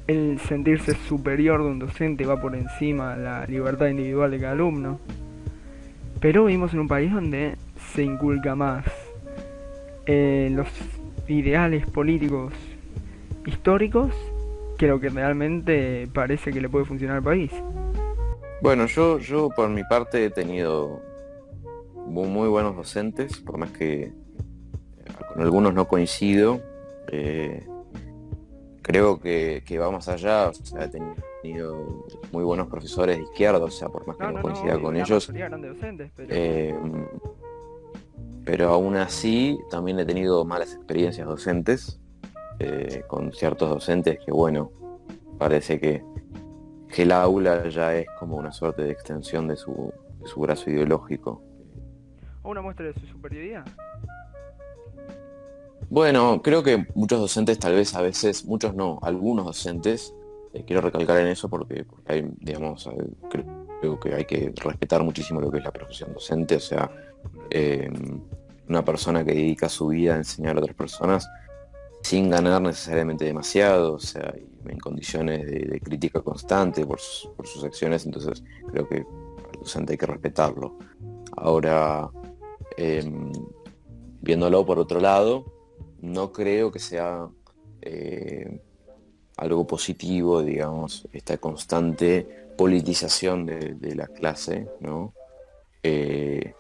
el sentirse superior de un docente va por encima de la libertad individual de cada alumno. Pero vivimos en un país donde se inculca más los ideales políticos históricos que lo que realmente parece que le puede funcionar al país. Bueno, yo por mi parte he tenido muy buenos docentes, por más que con algunos no coincido. eh, Creo que va más allá, o sea, he tenido muy buenos profesores de izquierda, o sea, por más que No, no no, no, coincida obvio, con la ellos, mayoría grandes docentes, eh, pero aún así también he tenido malas experiencias docentes, con ciertos docentes que, bueno, parece que el aula ya es como una suerte de extensión de su brazo ideológico. o una muestra de su superioridad. Bueno, creo que muchos docentes, tal vez a veces, muchos no, algunos docentes, quiero recalcar en eso porque hay, digamos, creo que hay que respetar muchísimo lo que es la profesión docente, o sea, eh, una persona que dedica su vida a enseñar a otras personas sin ganar necesariamente demasiado, o sea, y en condiciones de crítica constante por sus acciones, entonces creo que al docente hay que respetarlo. Ahora, em, viéndolo por otro lado, no creo que sea eh, algo positivo, digamos, esta constante politización de la clase, ¿no? Eh,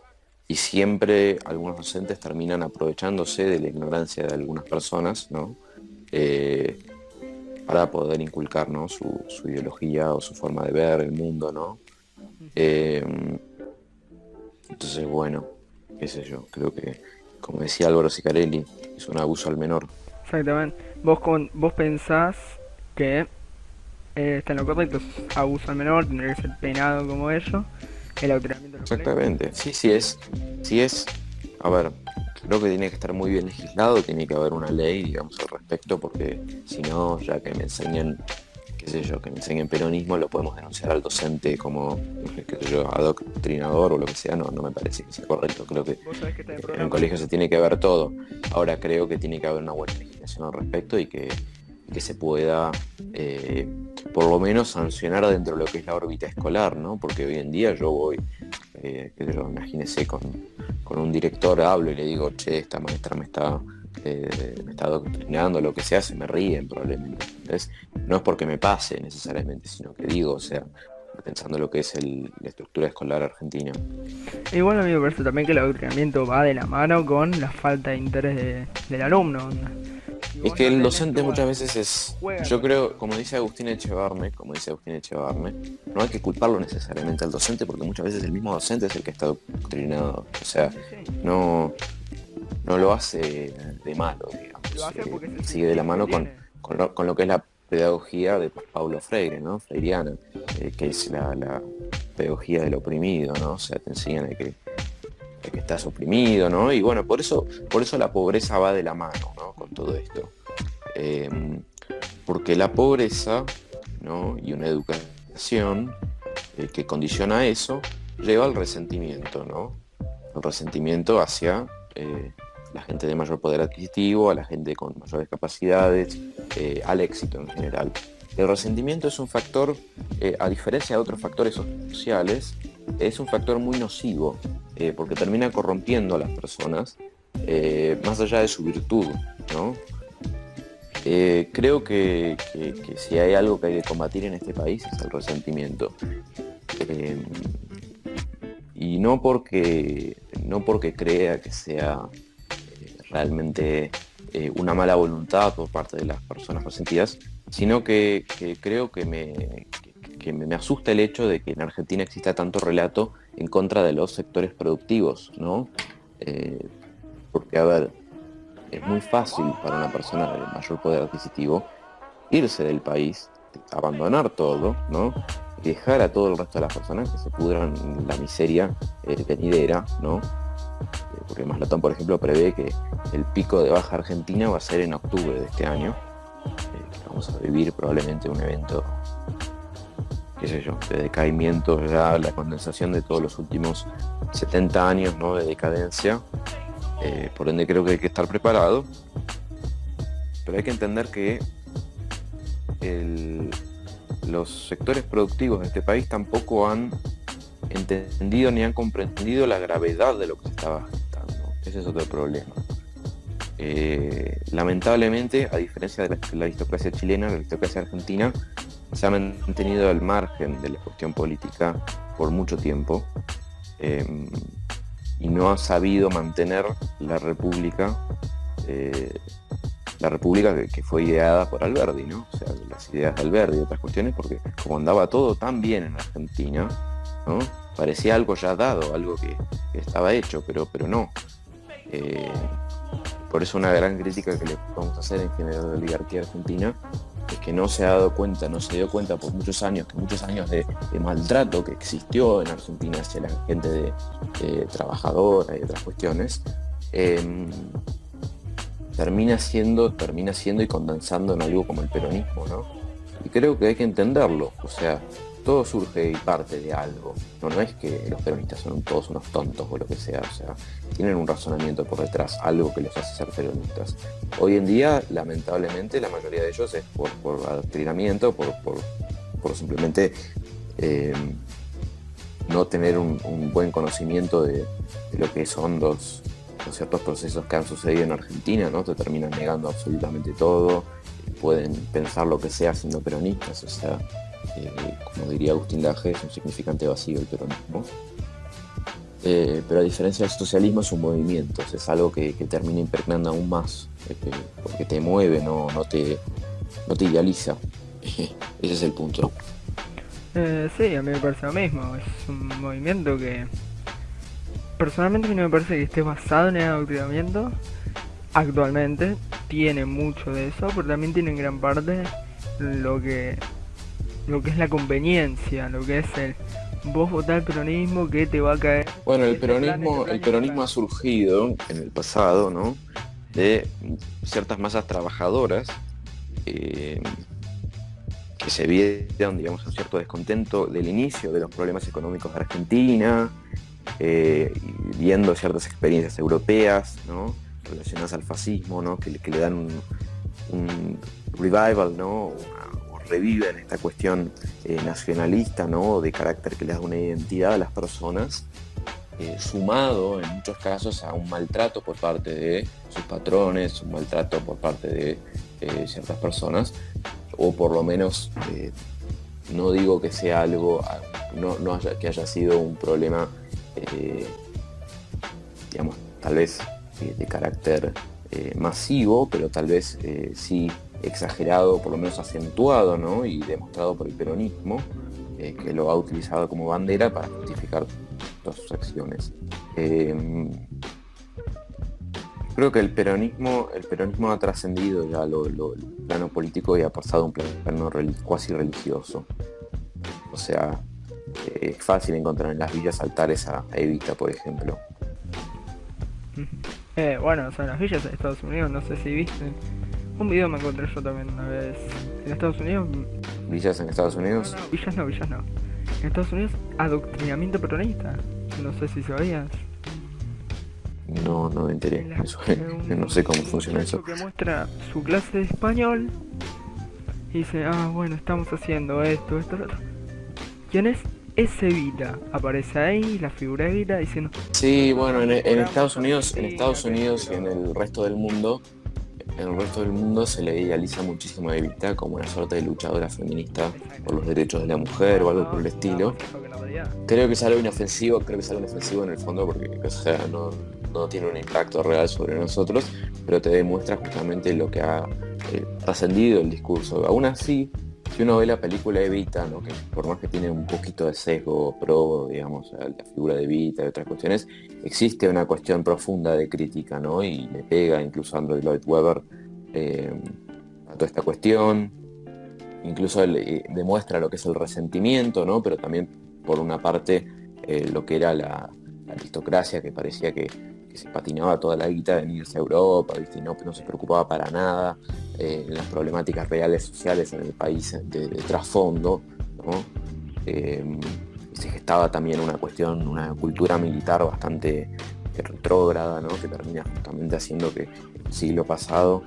y siempre algunos docentes terminan aprovechándose de la ignorancia de algunas personas, ¿no? Eh, para poder inculcar, ¿no? Su ideología o su forma de ver el mundo, ¿no? Ujú. Eh, entonces, bueno, qué sé yo, creo que, como decía Álvaro Sicarelli, es un abuso al menor. Exactamente. Vos pensás que está en lo correcto, es abuso al menor, tendría que ser penado como ello, el adoctrinamiento de los colegios. Exactamente, sí, sí es, a ver, creo que tiene que estar muy bien legislado, tiene que haber una ley, digamos, al respecto, porque si no, ya que me enseñen, qué sé yo, que me enseñen peronismo, lo podemos denunciar al docente como, qué sé yo, adoctrinador o lo que sea, no me parece que sea correcto, creo que Vos sabés que está en el en el programa. colegio se tiene que ver todo. Ahora creo que tiene que haber una buena legislación al respecto y que se pueda por lo menos sancionar dentro de lo que es la órbita escolar, ¿no? Porque hoy en día yo voy, qué sé yo, imagínese con un director, hablo y le digo, che, esta maestra me está adoctrinando, lo que sea, se me ríen probablemente. ¿Entendés? No es porque me pase necesariamente, sino que digo, o sea, pensando lo que es la estructura escolar argentina. Igual a mí me parece también que el adoctrinamiento va de la mano con la falta de interés del alumno. Onda. Si Es vos que no el tenés docente muchas veces es, juega yo con eso. creo, como dice Agustín Echevarne, no hay que culparlo necesariamente al docente porque muchas veces el mismo docente es el que está adoctrinado. O sea, Sí, sí. no, no lo hace de malo, Lo digamos. hace porque es el Sigue de la sistema que mano tiene. con lo que es la pedagogía de Paulo Freire, ¿no? Freiriana, que es la pedagogía del oprimido, ¿no? O sea, te enseñan de que estás oprimido, ¿no? Y bueno, por eso la pobreza va de la mano, ¿no? Con todo esto. Eh, Porque la pobreza, ¿no? Y una educación que condiciona eso lleva al resentimiento, ¿no? El resentimiento hacia la gente de mayor poder adquisitivo, a la gente con mayores capacidades, al éxito en general. El resentimiento es un factor, a diferencia de otros factores sociales, es un factor muy nocivo, porque termina corrompiendo a las personas, más allá de su virtud, ¿no? Creo que si hay algo que hay que combatir en este país es el resentimiento. Eh, y no porque crea que sea realmente una mala voluntad por parte de las personas resentidas, sino que creo que me asusta el hecho de que en Argentina exista tanto relato en contra de los sectores productivos, ¿no? Eh, Porque, a ver, es muy fácil para una persona de mayor poder adquisitivo irse del país, abandonar todo, ¿no? Y dejar a todo el resto de las personas que se pudran en la miseria venidera, ¿no? Porque Maslatón, por ejemplo, prevé que el pico de baja argentina va a ser en octubre de este año, que vamos a vivir probablemente un evento, qué sé yo, de decaimiento, ya la condensación de todos los últimos 70 años, ¿no? De decadencia. Por ende creo que hay que estar preparado, pero hay que entender que los sectores productivos de este país tampoco han entendido ni han comprendido la gravedad de lo que se estaba gestando. Ese es otro problema. Lamentablemente, a diferencia de la aristocracia chilena, la aristocracia argentina se ha mantenido al margen de la cuestión política por mucho tiempo, y no ha sabido mantener la república que fue ideada por Alberdi, ¿no? O sea, las ideas de Alberdi y otras cuestiones, porque como andaba todo tan bien en Argentina, ¿no? Parecía algo ya dado, algo que estaba hecho, pero no. Por eso una gran crítica que le podemos hacer en general a la oligarquía argentina es que no se dio cuenta por muchos años de maltrato que existió en Argentina hacia la gente trabajadora y otras cuestiones, termina siendo y condensando en algo como el peronismo, ¿no? Y creo que hay que entenderlo, o sea, todo surge y parte de algo. No es que los peronistas son todos unos tontos o lo que sea, o sea, tienen un razonamiento por detrás, algo que los hace ser peronistas. Hoy en día, lamentablemente, la mayoría de ellos es por adoctrinamiento, por simplemente no tener un buen conocimiento de lo que son los ciertos procesos que han sucedido en Argentina, ¿no? Te terminan negando absolutamente todo, pueden pensar lo que sea siendo peronistas, o sea, como diría Agustín Laje, es un significante vacío el peronismo. Pero a diferencia del socialismo es un movimiento, es algo que termina impregnando aún más, porque te mueve, no te idealiza. Ese es el punto. Sí, a mí me parece lo mismo. Es un movimiento que personalmente a mí no me parece que esté basado en el adoctrinamiento. Actualmente tiene mucho de eso, pero también tiene en gran parte lo que es la conveniencia, lo que es el vos votás el peronismo que te va a caer. Bueno, el peronismo ha surgido en el pasado, ¿no? De ciertas masas trabajadoras que se vieron, digamos, un cierto descontento del inicio de los problemas económicos de Argentina, viendo ciertas experiencias europeas, ¿no? Relacionadas al fascismo, ¿no? Que le dan un revival, ¿no? O reviven esta cuestión nacionalista, ¿no? De carácter que les da una identidad a las personas, sumado en muchos casos a un maltrato por parte de sus patrones, un maltrato por parte de ciertas personas, o por lo menos no digo que sea algo, que haya sido un problema, digamos, tal vez de carácter masivo, pero tal vez sí exagerado, por lo menos acentuado, ¿no? Y demostrado por el peronismo, que lo ha utilizado como bandera para justificar todas sus acciones. Creo que el peronismo ha trascendido ya el plano político y ha pasado a un plano cuasi religioso. O sea, es fácil encontrar en las villas altares a Evita, por ejemplo. Bueno, son las villas en Estados Unidos, no sé si viste. Un video me encontré yo también una vez. En Estados Unidos. ¿Villas en Estados Unidos? No, villas no. En Estados Unidos, adoctrinamiento peronista. No sé si sabías. No me enteré. No sé cómo funciona eso. Que muestra su clase de español y dice, bueno, estamos haciendo esto, lo otro. ¿Quién es? Es Evita. Aparece ahí la figura de Evita diciendo... Sí, bueno, en Estados Unidos y en el resto del mundo, en el resto del mundo se le idealiza muchísimo a Evita como una suerte de luchadora feminista por los derechos de la mujer o algo por el estilo. Creo que es algo inofensivo, en el fondo porque, o sea, no tiene un impacto real sobre nosotros, pero te demuestra justamente lo que ha trascendido el discurso. Aún así, si uno ve la película Evita, ¿no? Que por más que tiene un poquito de sesgo pro, digamos, a la figura de Evita y otras cuestiones, existe una cuestión profunda de crítica, ¿no? Y le pega incluso a Andrew Lloyd Webber a toda esta cuestión. Incluso él, demuestra lo que es el resentimiento, ¿no? Pero también, por una parte, lo que era la aristocracia, que parecía que se patinaba toda la guita de irse a Europa, ¿viste? Y no se preocupaba para nada en las problemáticas reales sociales en el país de trasfondo, ¿no? Se gestaba también una cultura militar bastante retrógrada, ¿no? Que termina justamente haciendo que el siglo pasado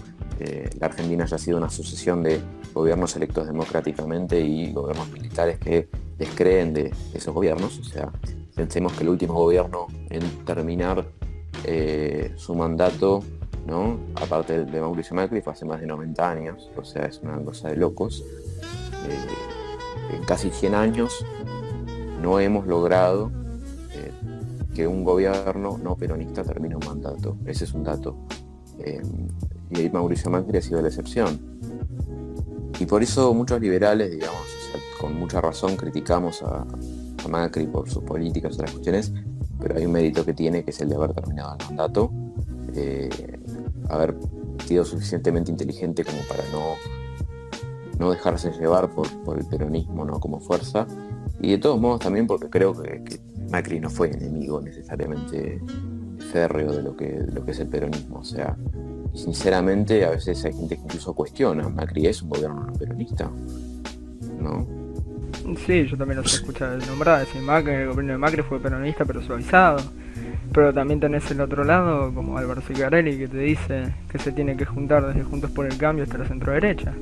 la Argentina haya sido una sucesión de gobiernos electos democráticamente y gobiernos militares que descreen de esos gobiernos. O sea, pensemos que el último gobierno en terminar su mandato, ¿no? Aparte de Mauricio Macri, fue hace más de 90 años, o sea, es una cosa de locos. En casi 100 años no hemos logrado que un gobierno no peronista termine un mandato. Ese es un dato. Y ahí Mauricio Macri ha sido la excepción. Y por eso muchos liberales, digamos, o sea, con mucha razón criticamos a Macri por sus políticas y otras cuestiones, pero hay un mérito que tiene, que es el de haber terminado el mandato, haber sido suficientemente inteligente como para no dejarse llevar por el peronismo, ¿no? Como fuerza, y de todos modos también porque creo que Macri no fue enemigo necesariamente férreo de lo que es el peronismo. O sea, sinceramente a veces hay gente que incluso cuestiona: Macri es un gobierno no peronista, ¿no? Sí, yo también los he escuchado nombrar, decir Macri, el gobierno de Macri fue peronista pero suavizado. Pero también tenés el otro lado, como Álvaro Sicarelli, que te dice que se tiene que juntar desde Juntos por el Cambio hasta la centro-derecha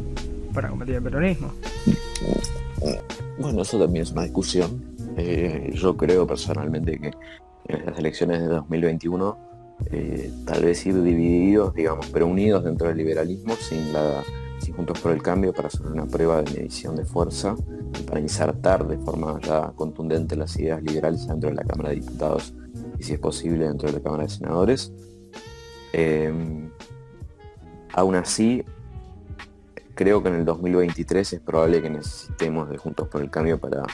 para combatir el peronismo. Bueno, eso también es una discusión. Yo creo personalmente que en las elecciones de 2021 tal vez ir divididos, digamos, pero unidos dentro del liberalismo, sin Juntos por el Cambio, para hacer una prueba de medición de fuerza y para insertar de forma ya contundente las ideas liberales dentro de la Cámara de Diputados y, si es posible, dentro de la Cámara de Senadores. Aún así, creo que en el 2023 es probable que necesitemos de Juntos por el Cambio para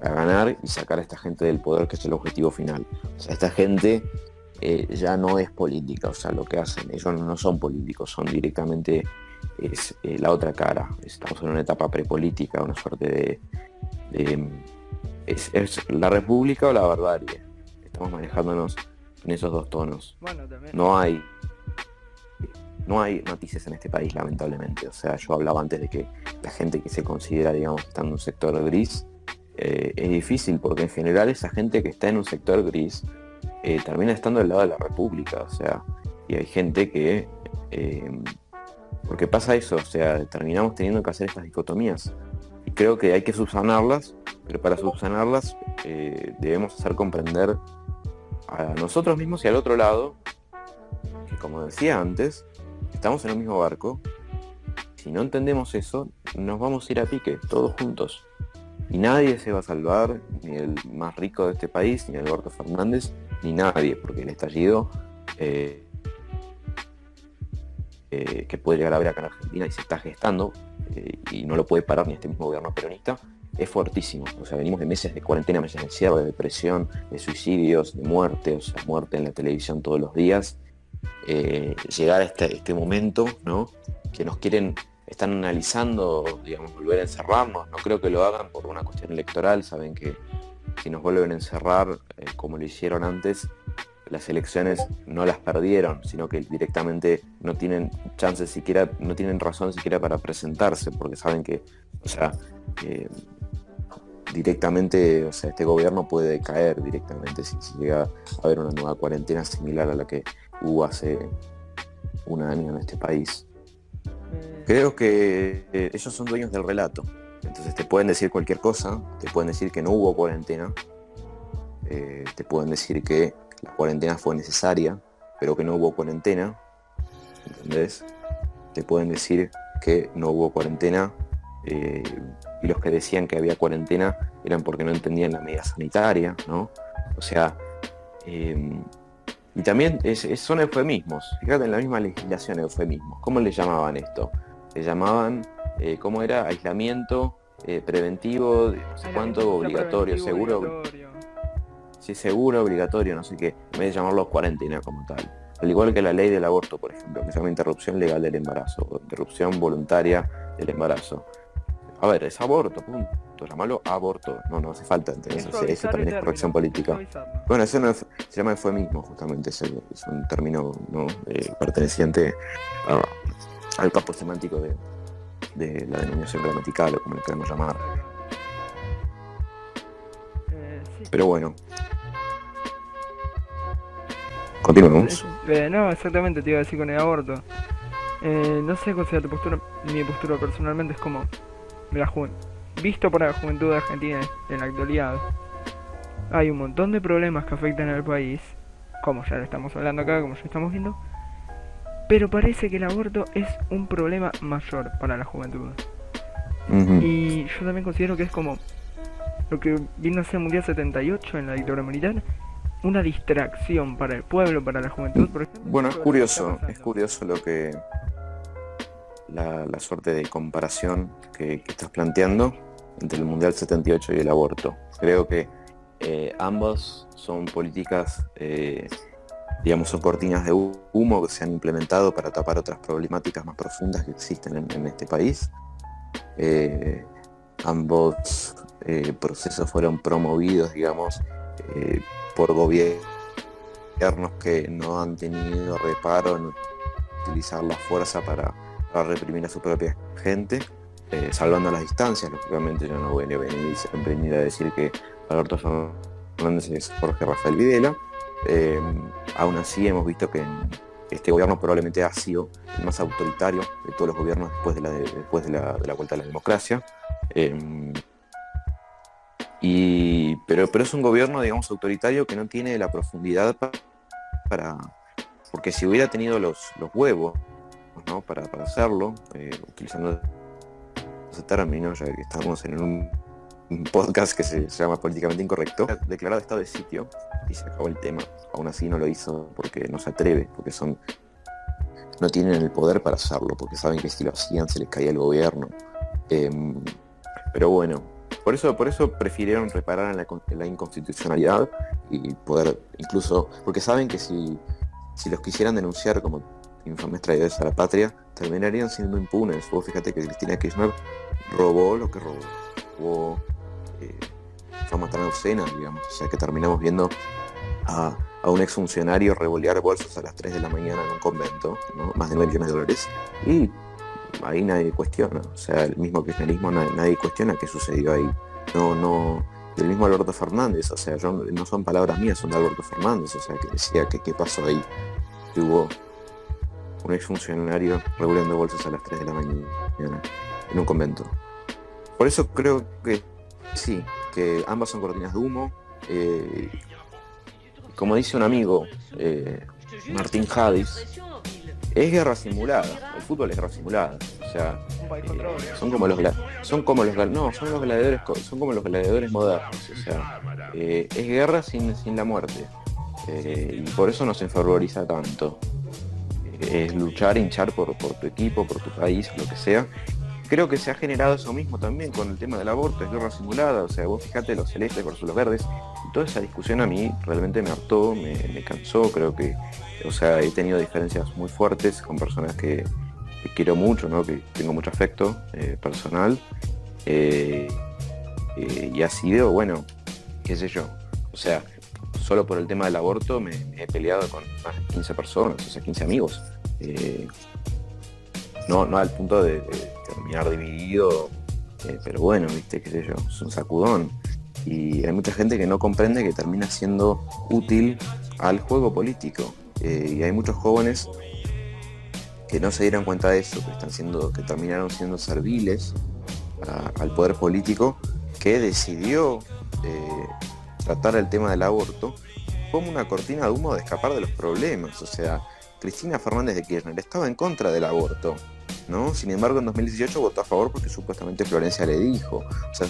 ganar y sacar a esta gente del poder, que es el objetivo final. O sea, esta gente ya no es política, o sea, lo que hacen, ellos no son políticos, son directamente la otra cara. Estamos en una etapa prepolítica, una suerte de es la república o la barbarie. Estamos manejándonos en esos dos tonos. Bueno, también. No hay matices en este país, lamentablemente. O sea, yo hablaba antes de que la gente que se considera, digamos, que está en un sector gris, es difícil, porque en general esa gente que está en un sector gris termina estando del lado de la república. O sea, y hay gente que porque pasa eso, o sea, terminamos teniendo que hacer estas dicotomías, y creo que hay que subsanarlas, pero para subsanarlas debemos hacer comprender a nosotros mismos y al otro lado que, como decía antes, estamos en el mismo barco. Si no entendemos eso, nos vamos a ir a pique, todos juntos. Y nadie se va a salvar, ni el más rico de este país, ni Alberto Fernández, ni nadie, porque el estallido que puede llegar a haber acá en Argentina y se está gestando, y no lo puede parar ni este mismo gobierno peronista, es fuertísimo. O sea, venimos de meses de cuarentena, meses de encierro, de depresión, de suicidios, de muerte, o sea, muerte en la televisión todos los días. Llegar a este momento, ¿no? Que están analizando, digamos, volver a encerrarnos. No creo que lo hagan por una cuestión electoral. Saben que si nos vuelven a encerrar, como lo hicieron antes, las elecciones no las perdieron, sino que directamente no tienen chances siquiera, no tienen razón siquiera para presentarse, porque saben que, o sea, directamente, o sea, este gobierno puede caer directamente si llega a haber una nueva cuarentena similar a la que hubo hace un año en este país. Creo que ellos son dueños del relato, entonces te pueden decir cualquier cosa, te pueden decir que no hubo cuarentena, te pueden decir que la cuarentena fue necesaria, pero que no hubo cuarentena, ¿entendés? te pueden decir que no hubo cuarentena, y los que decían que había cuarentena eran porque no entendían la medida sanitaria, ¿no? O sea, y también son eufemismos. Fíjate, en la misma legislación, eufemismos. ¿Cómo le llamaban esto? Le llamaban, ¿cómo era? Aislamiento preventivo, no sé cuánto, obligatorio, seguro. Obligatorio. Sí, seguro, obligatorio, no sé qué, en vez de llamarlo cuarentena como tal. Al igual que la ley del aborto, por ejemplo, que se llama interrupción legal del embarazo, o interrupción voluntaria del embarazo. A ver, es aborto, punto. Llamarlo aborto, no hace falta, ¿entendés? Eso también es corrección política. Bueno, eso no se llama eufemismo, justamente, es un término, ¿no? Perteneciente al campo semántico de la denominación gramatical, o como le queremos llamar. Sí. Pero bueno. Continuemos. No, exactamente, te iba a decir con el aborto. No sé cuál sea tu postura. Mi postura personalmente es como visto por la juventud de Argentina en la actualidad, hay un montón de problemas que afectan al país, como ya lo estamos hablando acá, como ya estamos viendo, pero parece que el aborto es un problema mayor para la juventud. Uh-huh. Y yo también considero que es como lo que vino a ser Mundial 78 en la dictadura militar, una distracción para el pueblo, para la juventud, por ejemplo. Bueno, es curioso lo que la suerte de comparación que estás planteando entre el Mundial 78 y el aborto. Creo que ambos son políticas, digamos, son cortinas de humo que se han implementado para tapar otras problemáticas más profundas que existen en este país. Ambos procesos fueron promovidos, digamos, por gobiernos que no han tenido reparo en utilizar la fuerza para reprimir a su propia gente, salvando las distancias. Lógicamente yo no voy a venir a decir que Alberto Fernández es Jorge Rafael Videla. Aún así hemos visto que este gobierno probablemente ha sido el más autoritario de todos los gobiernos después de la vuelta a la democracia. Pero es un gobierno, digamos, autoritario que no tiene la profundidad para porque si hubiera tenido los huevos, ¿no? para hacerlo, utilizando ese término, ya que estamos en un podcast que se llama Políticamente Incorrecto, declarado estado de sitio y se acabó el tema. Aún así no lo hizo porque no se atreve, porque no tienen el poder para hacerlo, porque saben que si lo hacían se les caía el gobierno. Pero bueno, por eso prefirieron reparar en la inconstitucionalidad y poder, incluso, porque saben que si los quisieran denunciar como infames traidores a la patria, terminarían siendo impunes. Vos fíjate que Cristina Kirchner robó lo que robó, fama tan obscena, digamos, o sea que terminamos viendo a un exfuncionario revolear bolsos a las 3 de la mañana en un convento, ¿no? Más de $9 millones, y ahí nadie cuestiona, o sea, el mismo kirchnerismo, nadie cuestiona qué sucedió ahí. No, del mismo Alberto Fernández, o sea, no son palabras mías, son de Alberto Fernández, o sea, que decía que qué pasó ahí, que hubo un exfuncionario revolviendo bolsas a las 3 de la mañana en un convento. Por eso creo que sí, que ambas son cortinas de humo. Como dice un amigo, Martín Hadis, es guerra simulada. El fútbol es guerra simulada. O sea, son como los gladiadores modernos. O sea, es guerra sin la muerte. Y por eso nos enfervoriza tanto. Es luchar, hinchar por tu equipo, por tu país, lo que sea. Creo que se ha generado eso mismo también con el tema del aborto, es guerra simulada. O sea, vos fijate los celestes versus los verdes, y toda esa discusión a mí realmente me hartó, me cansó. Creo que, o sea, he tenido diferencias muy fuertes con personas que quiero mucho, ¿no? Que tengo mucho afecto personal, y ha sido, bueno, qué sé yo, o sea, solo por el tema del aborto me he peleado con más de 15 personas, o sea, 15 amigos. No al punto de terminar dividido, pero bueno, viste, qué sé yo, es un sacudón. Y hay mucha gente que no comprende que termina siendo útil al juego político. Y hay muchos jóvenes que no se dieron cuenta de eso, que terminaron siendo serviles al poder político, que decidió tratar el tema del aborto como una cortina de humo de escapar de los problemas. O sea, Cristina Fernández de Kirchner estaba en contra del aborto, ¿no? Sin embargo, en 2018 votó a favor porque supuestamente Florencia le dijo. O sea,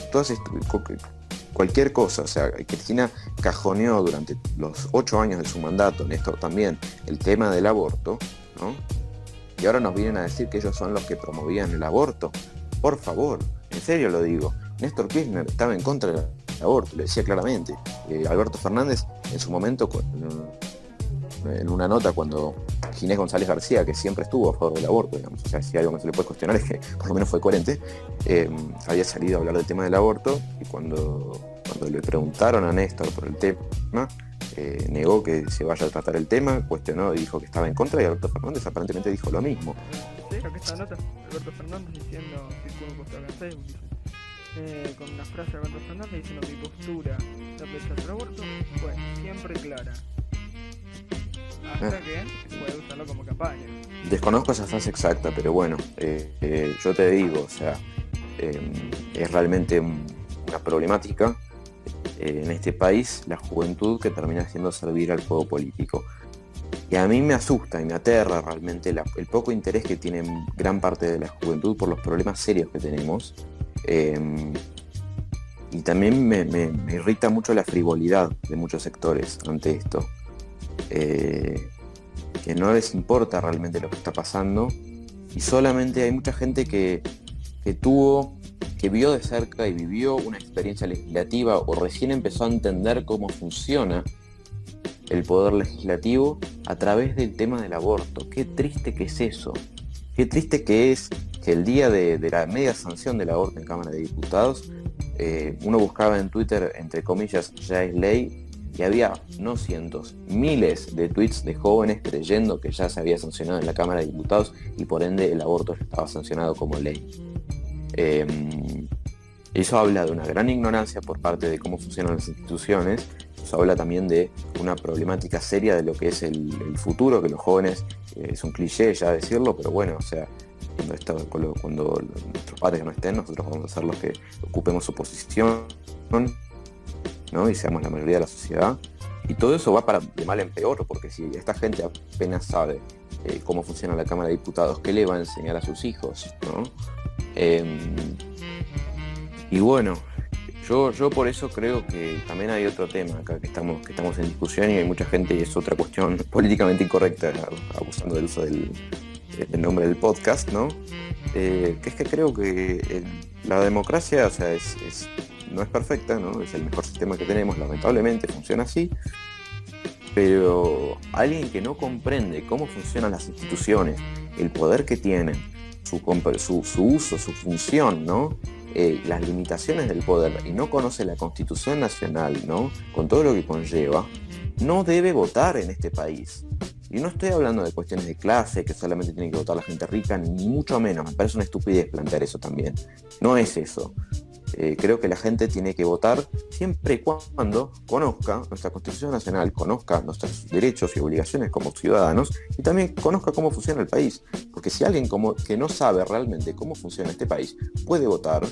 cualquier cosa. O sea, Cristina cajoneó durante los 8 años de su mandato, Néstor también, el tema del aborto, ¿no? Y ahora nos vienen a decir que ellos son los que promovían el aborto. Por favor, en serio lo digo. Néstor Kirchner estaba en contra del aborto, lo decía claramente. Alberto Fernández, en su momento, en una nota cuando Ginés González García, que siempre estuvo a favor del aborto, digamos, o sea, si algo que se le puede cuestionar es que por lo menos fue coherente, había salido a hablar del tema del aborto, y cuando le preguntaron a Néstor por el tema, negó que se vaya a tratar el tema, cuestionó y dijo que estaba en contra, y Alberto Fernández aparentemente dijo lo mismo. Sí, acá está la nota, Alberto Fernández diciendo, circuló un en Facebook, dice, con una frase de Alberto Fernández diciendo: mi postura de rechazo al aborto fue siempre clara. Hasta que puede usarlo como campaña. Desconozco esa frase exacta, pero bueno, yo te digo, o sea, es realmente una problemática en este país, la juventud que termina haciendo servir al juego político. Y a mí me asusta y me aterra realmente el poco interés que tiene gran parte de la juventud por los problemas serios que tenemos. Y también me irrita mucho la frivolidad de muchos sectores ante esto. Que no les importa realmente lo que está pasando, y solamente hay mucha gente que vio de cerca y vivió una experiencia legislativa o recién empezó a entender cómo funciona el poder legislativo a través del tema del aborto. Qué triste que es eso, qué triste que es que el día de la media sanción del aborto en Cámara de Diputados, uno buscaba en Twitter, entre comillas, ya es ley, y había no cientos, miles de tweets de jóvenes creyendo que ya se había sancionado en la Cámara de Diputados y por ende el aborto estaba sancionado como ley. Eso habla de una gran ignorancia por parte de cómo funcionan las instituciones. Eso habla también de una problemática seria de lo que es el futuro, que los jóvenes, es un cliché ya decirlo, pero bueno, o sea, cuando nuestros padres no estén, nosotros vamos a ser los que ocupemos su posición, ¿no? Y seamos la mayoría de la sociedad, y todo eso va de mal en peor, porque si esta gente apenas sabe cómo funciona la Cámara de Diputados, ¿qué le va a enseñar a sus hijos, ¿no? Y bueno, yo por eso creo que también hay otro tema acá que estamos en discusión, y hay mucha gente, y es otra cuestión políticamente incorrecta, abusando del uso del nombre del podcast, ¿no? Que es que creo que la democracia, o sea, no es perfecta, ¿no? Es el mejor sistema que tenemos, lamentablemente funciona así, pero alguien que no comprende cómo funcionan las instituciones, el poder que tienen, su uso, su función, ¿no? Las limitaciones del poder, y no conoce la Constitución Nacional, ¿no? Con todo lo que conlleva, no debe votar en este país. Y no estoy hablando de cuestiones de clase, que solamente tiene que votar la gente rica, ni mucho menos. Me parece una estupidez plantear eso también. No es eso. Creo que la gente tiene que votar siempre y cuando conozca nuestra Constitución Nacional, conozca nuestros derechos y obligaciones como ciudadanos, y también conozca cómo funciona el país. Porque si alguien que no sabe realmente cómo funciona este país puede votar,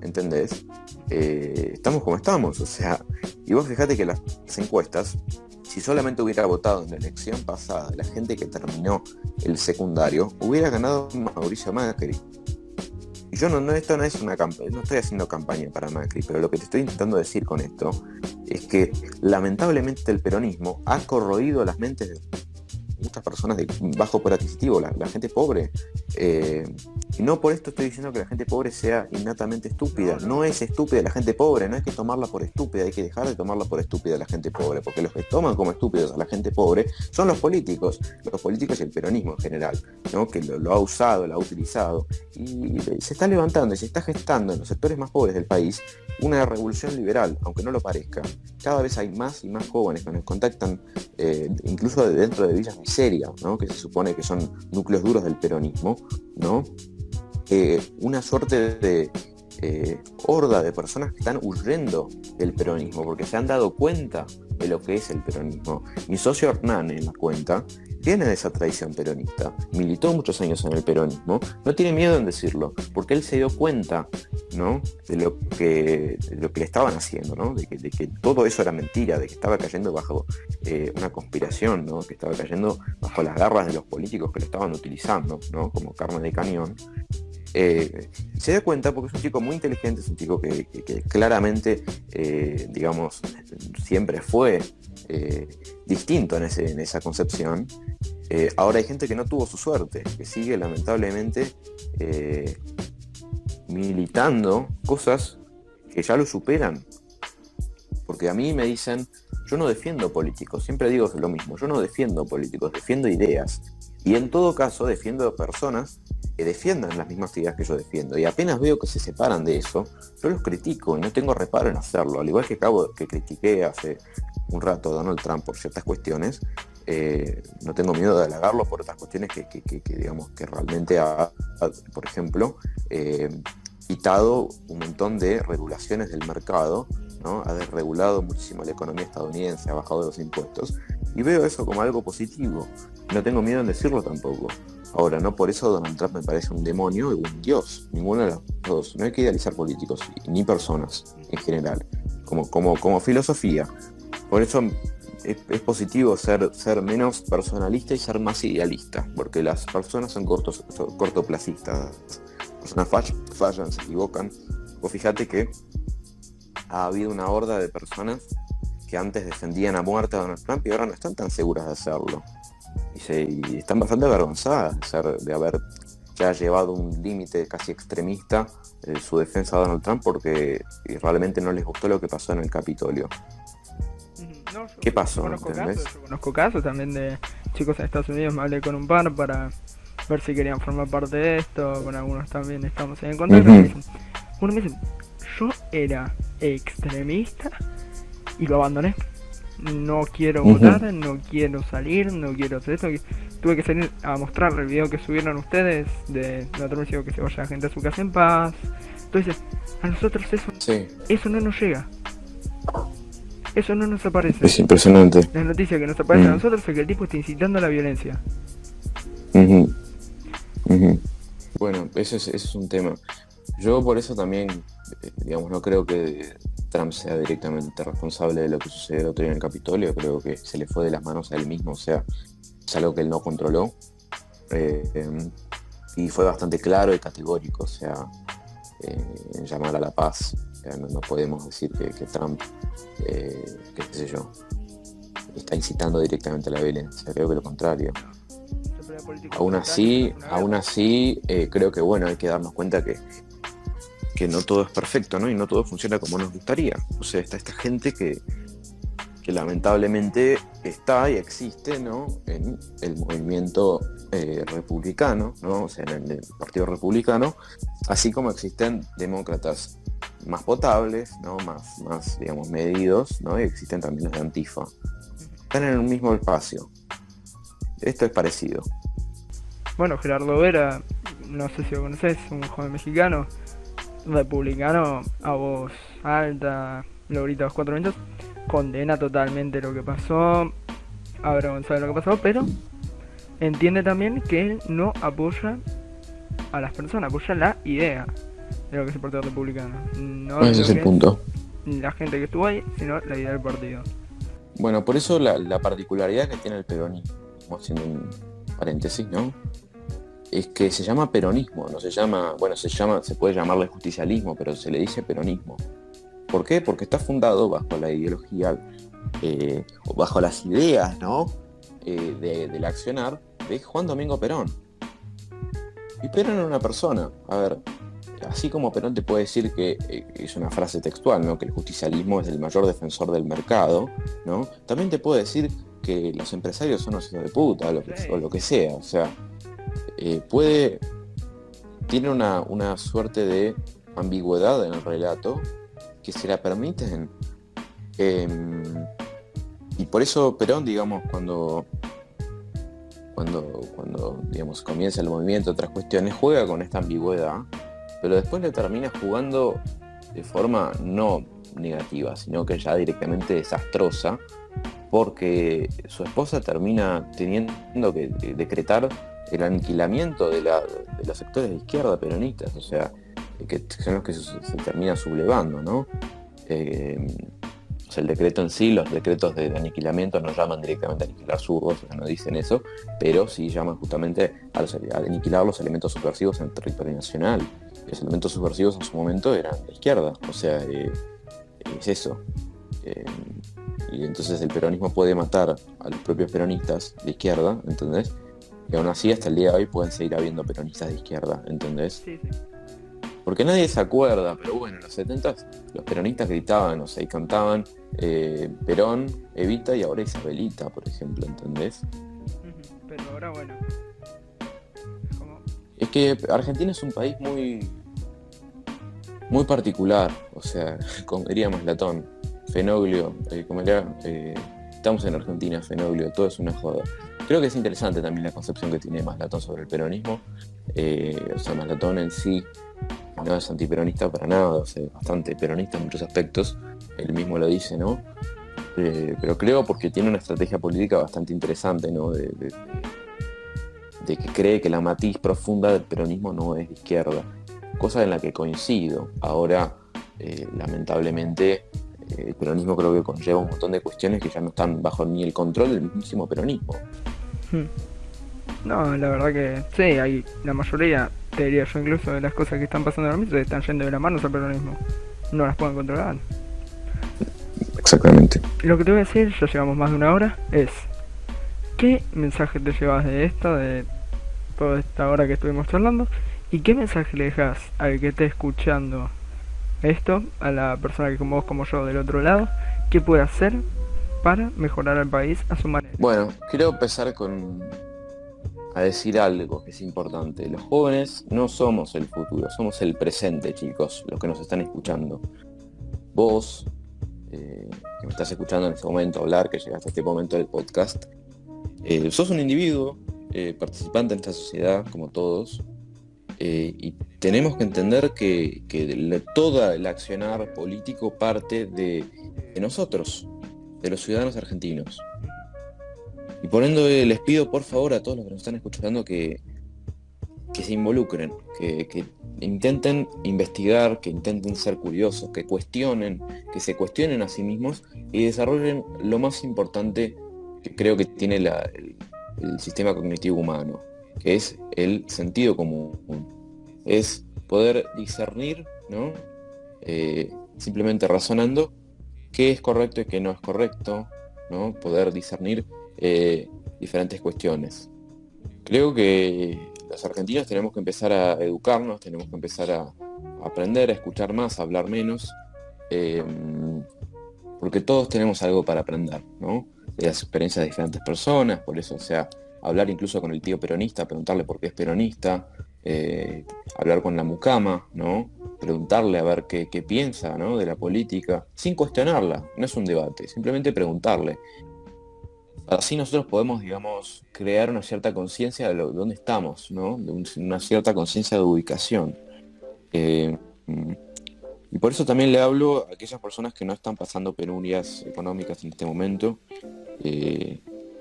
¿entendés? Estamos como estamos, o sea, y vos fijate que las encuestas, si solamente hubiera votado en la elección pasada la gente que terminó el secundario, hubiera ganado Mauricio Macri. Y yo esto no es una campaña, no estoy haciendo campaña para Macri, pero lo que te estoy intentando decir con esto es que lamentablemente el peronismo ha corroído las mentes de muchas personas de bajo poder adquisitivo, la gente pobre. Y no por esto estoy diciendo que la gente pobre sea innatamente estúpida. No es estúpida la gente pobre, no hay que tomarla por estúpida, hay que dejar de tomarla por estúpida la gente pobre, porque los que toman como estúpidos a la gente pobre son los políticos y el peronismo en general, ¿no? Que lo ha usado, lo ha utilizado, y se está levantando y se está gestando en los sectores más pobres del país una revolución liberal, aunque no lo parezca. Cada vez hay más y más jóvenes que nos contactan, incluso dentro de villas miserias, ¿no? Que se supone que son núcleos duros del peronismo, ¿no? Una suerte de horda de personas que están huyendo del peronismo porque se han dado cuenta de lo que es el peronismo. Mi socio Hernán, en la cuenta, viene de esa tradición peronista, militó muchos años en el peronismo, no tiene miedo en decirlo, porque él se dio cuenta ¿no? De lo que le estaban haciendo, ¿no? De que todo eso era mentira, de que estaba cayendo bajo una conspiración, ¿no? Que estaba cayendo bajo las garras de los políticos que lo estaban utilizando, ¿no? Como carne de cañón. Se da cuenta porque es un chico muy inteligente, es un chico que claramente, digamos, siempre fue distinto en esa concepción. Ahora hay gente que no tuvo su suerte, que sigue lamentablemente militando cosas que ya lo superan. Porque a mí me dicen, yo no defiendo políticos, siempre digo lo mismo, yo no defiendo políticos, defiendo ideas. Y en todo caso defiendo personas que defiendan las mismas ideas que yo defiendo. Y apenas veo que se separan de eso, yo los critico y no tengo reparo en hacerlo. Al igual que critiqué hace un rato a Donald Trump por ciertas cuestiones, no tengo miedo de halagarlo por otras cuestiones que digamos que realmente por ejemplo, quitado un montón de regulaciones del mercado, ¿no? Ha desregulado muchísimo la economía estadounidense, ha bajado los impuestos, y veo eso como algo positivo. No tengo miedo en decirlo tampoco. Ahora, no por eso Donald Trump me parece un demonio o un dios, ninguno de los dos. No hay que idealizar políticos, ni personas en general, como filosofía. Por eso es positivo ser menos personalista y ser más idealista, porque las personas son cortoplacistas. Las personas fallan, se equivocan. Vos fíjate que ha habido una horda de personas que antes defendían a muerte a Donald Trump y ahora no están tan seguras de hacerlo. Y están bastante avergonzadas de haber ya llevado un límite casi extremista su defensa a Donald Trump porque realmente no les gustó lo que pasó en el Capitolio. No, ¿Qué pasó? Yo conozco casos también de chicos en Estados Unidos. Me hablé con un par para ver si querían formar parte de esto. Con algunos también estamos en contacto. Uno me dice, yo era extremista y lo abandoné. No quiero votar, no quiero salir, no quiero hacer esto. Tuve que salir a mostrar el video que subieron ustedes de la transmisión, que se vaya la gente a su casa en paz. Entonces, a nosotros eso no nos llega. Eso no nos aparece. Es impresionante. La noticia que nos aparece a nosotros es que el tipo está incitando a la violencia. Bueno, eso es un tema. Yo por eso también, digamos, no creo que Trump sea directamente responsable de lo que sucedió el otro día en el Capitolio. Creo que se le fue de las manos a él mismo, o sea, es algo que él no controló. Y fue bastante claro y categórico, o sea, en llamar a la paz. O sea, no podemos decir que Trump, qué sé yo, está incitando directamente a la violencia. Creo que lo contrario. Aún así, creo que bueno, hay que darnos cuenta que no todo es perfecto, ¿no? Y no todo funciona como nos gustaría. O sea, está esta gente que lamentablemente está y existe, ¿no? En el movimiento republicano, ¿no? O sea, en el Partido Republicano, así como existen demócratas más potables, ¿no? Más digamos, medidos, ¿no? Y existen también los de Antifa. Están en el mismo espacio. Esto es parecido. Bueno, Gerardo Vera, no sé si lo conocés, un joven mexicano, republicano, a voz alta, lo grita a los 4 vientos, condena totalmente lo que pasó, avergonzado de lo que pasó, pero entiende también que él no apoya a las personas, apoya la idea de lo que es el Partido Republicano. No ese es el punto. La gente que estuvo ahí, sino la idea del partido. Bueno, por eso la particularidad que tiene el peronismo, haciendo un paréntesis, ¿no? Es que se llama peronismo, no se llama, bueno, se puede llamarle justicialismo, pero se le dice peronismo. ¿Por qué? Porque está fundado bajo la ideología, o bajo las ideas, ¿no? Del accionar de Juan Domingo Perón. Y Perón era una persona, a ver, así como Perón te puede decir que es una frase textual, ¿no? Que el justicialismo es el mayor defensor del mercado, ¿no? También te puede decir que los empresarios son unos hijos de puta, o lo que sea, o sea, tiene una suerte de ambigüedad en el relato que se la permiten, y por eso Perón, digamos, cuando digamos comienza el movimiento, otras cuestiones, juega con esta ambigüedad, pero después le termina jugando de forma no negativa, sino que ya directamente desastrosa, porque su esposa termina teniendo que decretar el aniquilamiento de los sectores de izquierda peronistas. O sea, que son los que se termina sublevando, ¿no? O sea, el decreto en sí, los decretos de aniquilamiento no llaman directamente a aniquilar zurdos, o sea, no dicen eso, pero sí llaman justamente a aniquilar los elementos subversivos en el territorio nacional. Los elementos subversivos en su momento eran de izquierda, o sea, es eso. Eh, y entonces el peronismo puede matar a los propios peronistas de izquierda, ¿entendés? Y aún así, hasta el día de hoy pueden seguir habiendo peronistas de izquierda, ¿entendés? Sí, sí. Porque nadie se acuerda, pero bueno, en los 70s los peronistas gritaban, o sea, y cantaban Perón, Evita y ahora Isabelita, por ejemplo, ¿entendés? Pero ahora, bueno, como... Es que Argentina es un país muy, muy particular, o sea, como diría Maslatón, Fenoglio, como era, estamos en Argentina, Fenoglio, todo es una joda. Creo que es interesante también la concepción que tiene Maslatón sobre el peronismo, o sea, Maslatón en sí no es antiperonista para nada, o sea, es bastante peronista en muchos aspectos, él mismo lo dice, ¿no? Pero creo porque tiene una estrategia política bastante interesante, ¿no? De que cree que la matiz profunda del peronismo no es de izquierda, cosa en la que coincido. Ahora, lamentablemente, el peronismo creo que conlleva un montón de cuestiones que ya no están bajo ni el control del mismísimo peronismo. No, la verdad que sí, hay la mayoría, te diría yo incluso, de las cosas que están pasando ahora mismo se están yendo de la mano al peronismo. No las pueden controlar. Exactamente. Lo que te voy a decir, ya llevamos más de una hora, es ¿qué mensaje te llevas de esto, de toda esta hora que estuvimos charlando? ¿Y qué mensaje le dejas al que esté escuchando esto, a la persona que como vos, como yo, del otro lado, qué puede hacer para mejorar al país a su manera? Bueno, quiero empezar a decir algo que es importante. Los jóvenes no somos el futuro, somos el presente, chicos, los que nos están escuchando. Vos, que me estás escuchando en este momento hablar, que llegaste a este momento del podcast, sos un individuo participante en esta sociedad, como todos, y tenemos que entender que todo el accionar político parte de nosotros, de los ciudadanos argentinos. Y por ende les pido por favor a todos los que nos están escuchando que se involucren, que intenten investigar, que intenten ser curiosos, que se cuestionen a sí mismos y desarrollen lo más importante que creo que tiene el sistema cognitivo humano, que es el sentido común. Es poder discernir, ¿no? Simplemente razonando qué es correcto y qué no es correcto, ¿no? Poder discernir diferentes cuestiones. Creo que los argentinos tenemos que empezar a educarnos, tenemos que empezar a aprender, a escuchar más, a hablar menos, porque todos tenemos algo para aprender, ¿no? De las experiencias de diferentes personas, por eso, o sea, hablar incluso con el tío peronista, preguntarle por qué es peronista, hablar con la mucama, ¿no? Preguntarle a ver qué piensa, ¿no? De la política, sin cuestionarla, no es un debate, simplemente preguntarle. Así nosotros podemos, digamos, crear una cierta conciencia de dónde estamos, ¿no? Una cierta conciencia de ubicación. Eh, y por eso también le hablo a aquellas personas que no están pasando penurias económicas en este momento,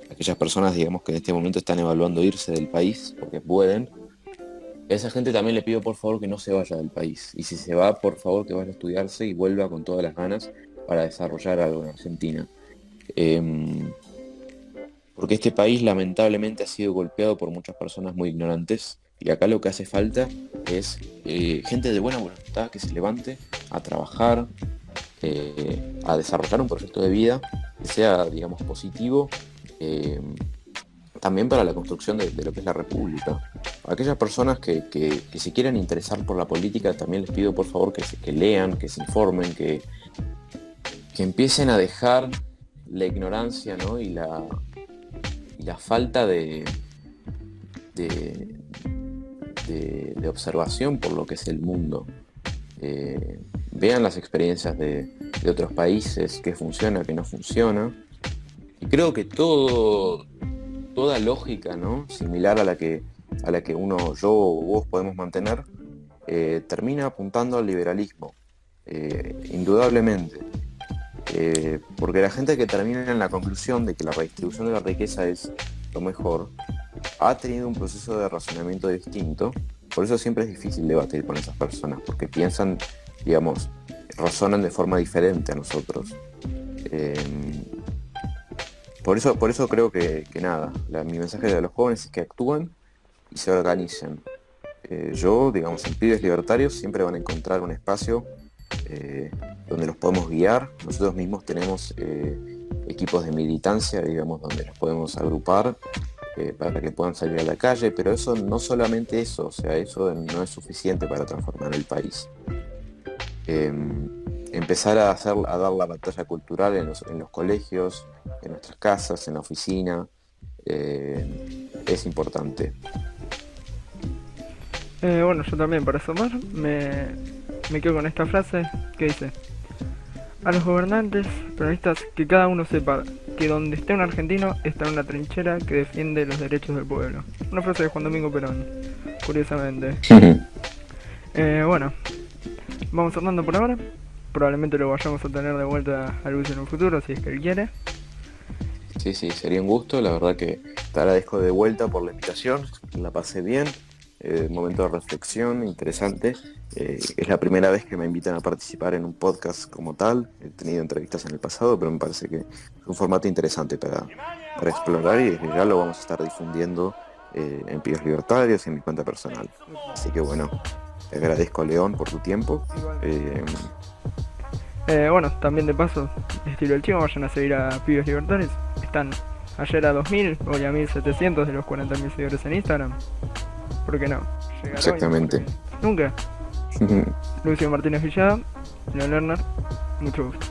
aquellas personas, digamos, que en este momento están evaluando irse del país porque pueden. A esa gente también le pido por favor que no se vaya del país. Y si se va, por favor que vaya a estudiarse y vuelva con todas las ganas para desarrollar algo en Argentina. Porque este país lamentablemente ha sido golpeado por muchas personas muy ignorantes y acá lo que hace falta es gente de buena voluntad que se levante a trabajar, a desarrollar un proyecto de vida que sea, digamos, positivo, también para la construcción de lo que es la República. A aquellas personas que se quieran interesar por la política, también les pido por favor que lean, que se informen, que empiecen a dejar la ignorancia, ¿no? y la falta de observación por lo que es el mundo. Vean las experiencias de otros países, qué funciona, qué no funciona. Y creo que toda lógica, ¿no? Similar a la que yo o vos podemos mantener, termina apuntando al liberalismo, indudablemente. Porque la gente que termina en la conclusión de que la redistribución de la riqueza es lo mejor, ha tenido un proceso de razonamiento distinto Por eso siempre es difícil debatir con esas personas, porque piensan, digamos, razonan de forma diferente a nosotros. Por eso creo que nada, mi mensaje de los jóvenes es que actúen y se organicen. Yo, digamos, en Pibes Libertarios siempre van a encontrar un espacio donde los podemos guiar. Nosotros mismos tenemos equipos de militancia, digamos, donde los podemos agrupar para que puedan salir a la calle, pero eso no solamente eso, o sea, eso no es suficiente para transformar el país. Empezar a dar la batalla cultural en los colegios, en nuestras casas, en la oficina, es importante. Bueno, yo también para sumar me quedo con esta frase que dice: a los gobernantes peronistas, que cada uno sepa que donde esté un argentino está en una trinchera que defiende los derechos del pueblo. Una frase de Juan Domingo Perón, curiosamente. Bueno, vamos cerrando por ahora. Probablemente lo vayamos a tener de vuelta a Luis en un futuro, si es que él quiere. Sí, sería un gusto. La verdad que te agradezco de vuelta por la invitación. La pasé bien. Momento de reflexión interesante. Es la primera vez que me invitan a participar en un podcast como tal. He tenido entrevistas en el pasado, pero me parece que es un formato interesante para explorar, y desde ya lo vamos a estar difundiendo en Pibes Libertarios y en mi cuenta personal. Así que bueno, te agradezco, León, por tu tiempo. Bueno, también de paso, estilo el chivo, vayan a seguir a Pibes Libertarios. Están ayer a 2000, hoy a 1700 de los 40.000 seguidores en Instagram. ¿Por qué no? Llegar exactamente. Hoy, nunca. Lucio Martínez Villada, León Lerner, mucho gusto.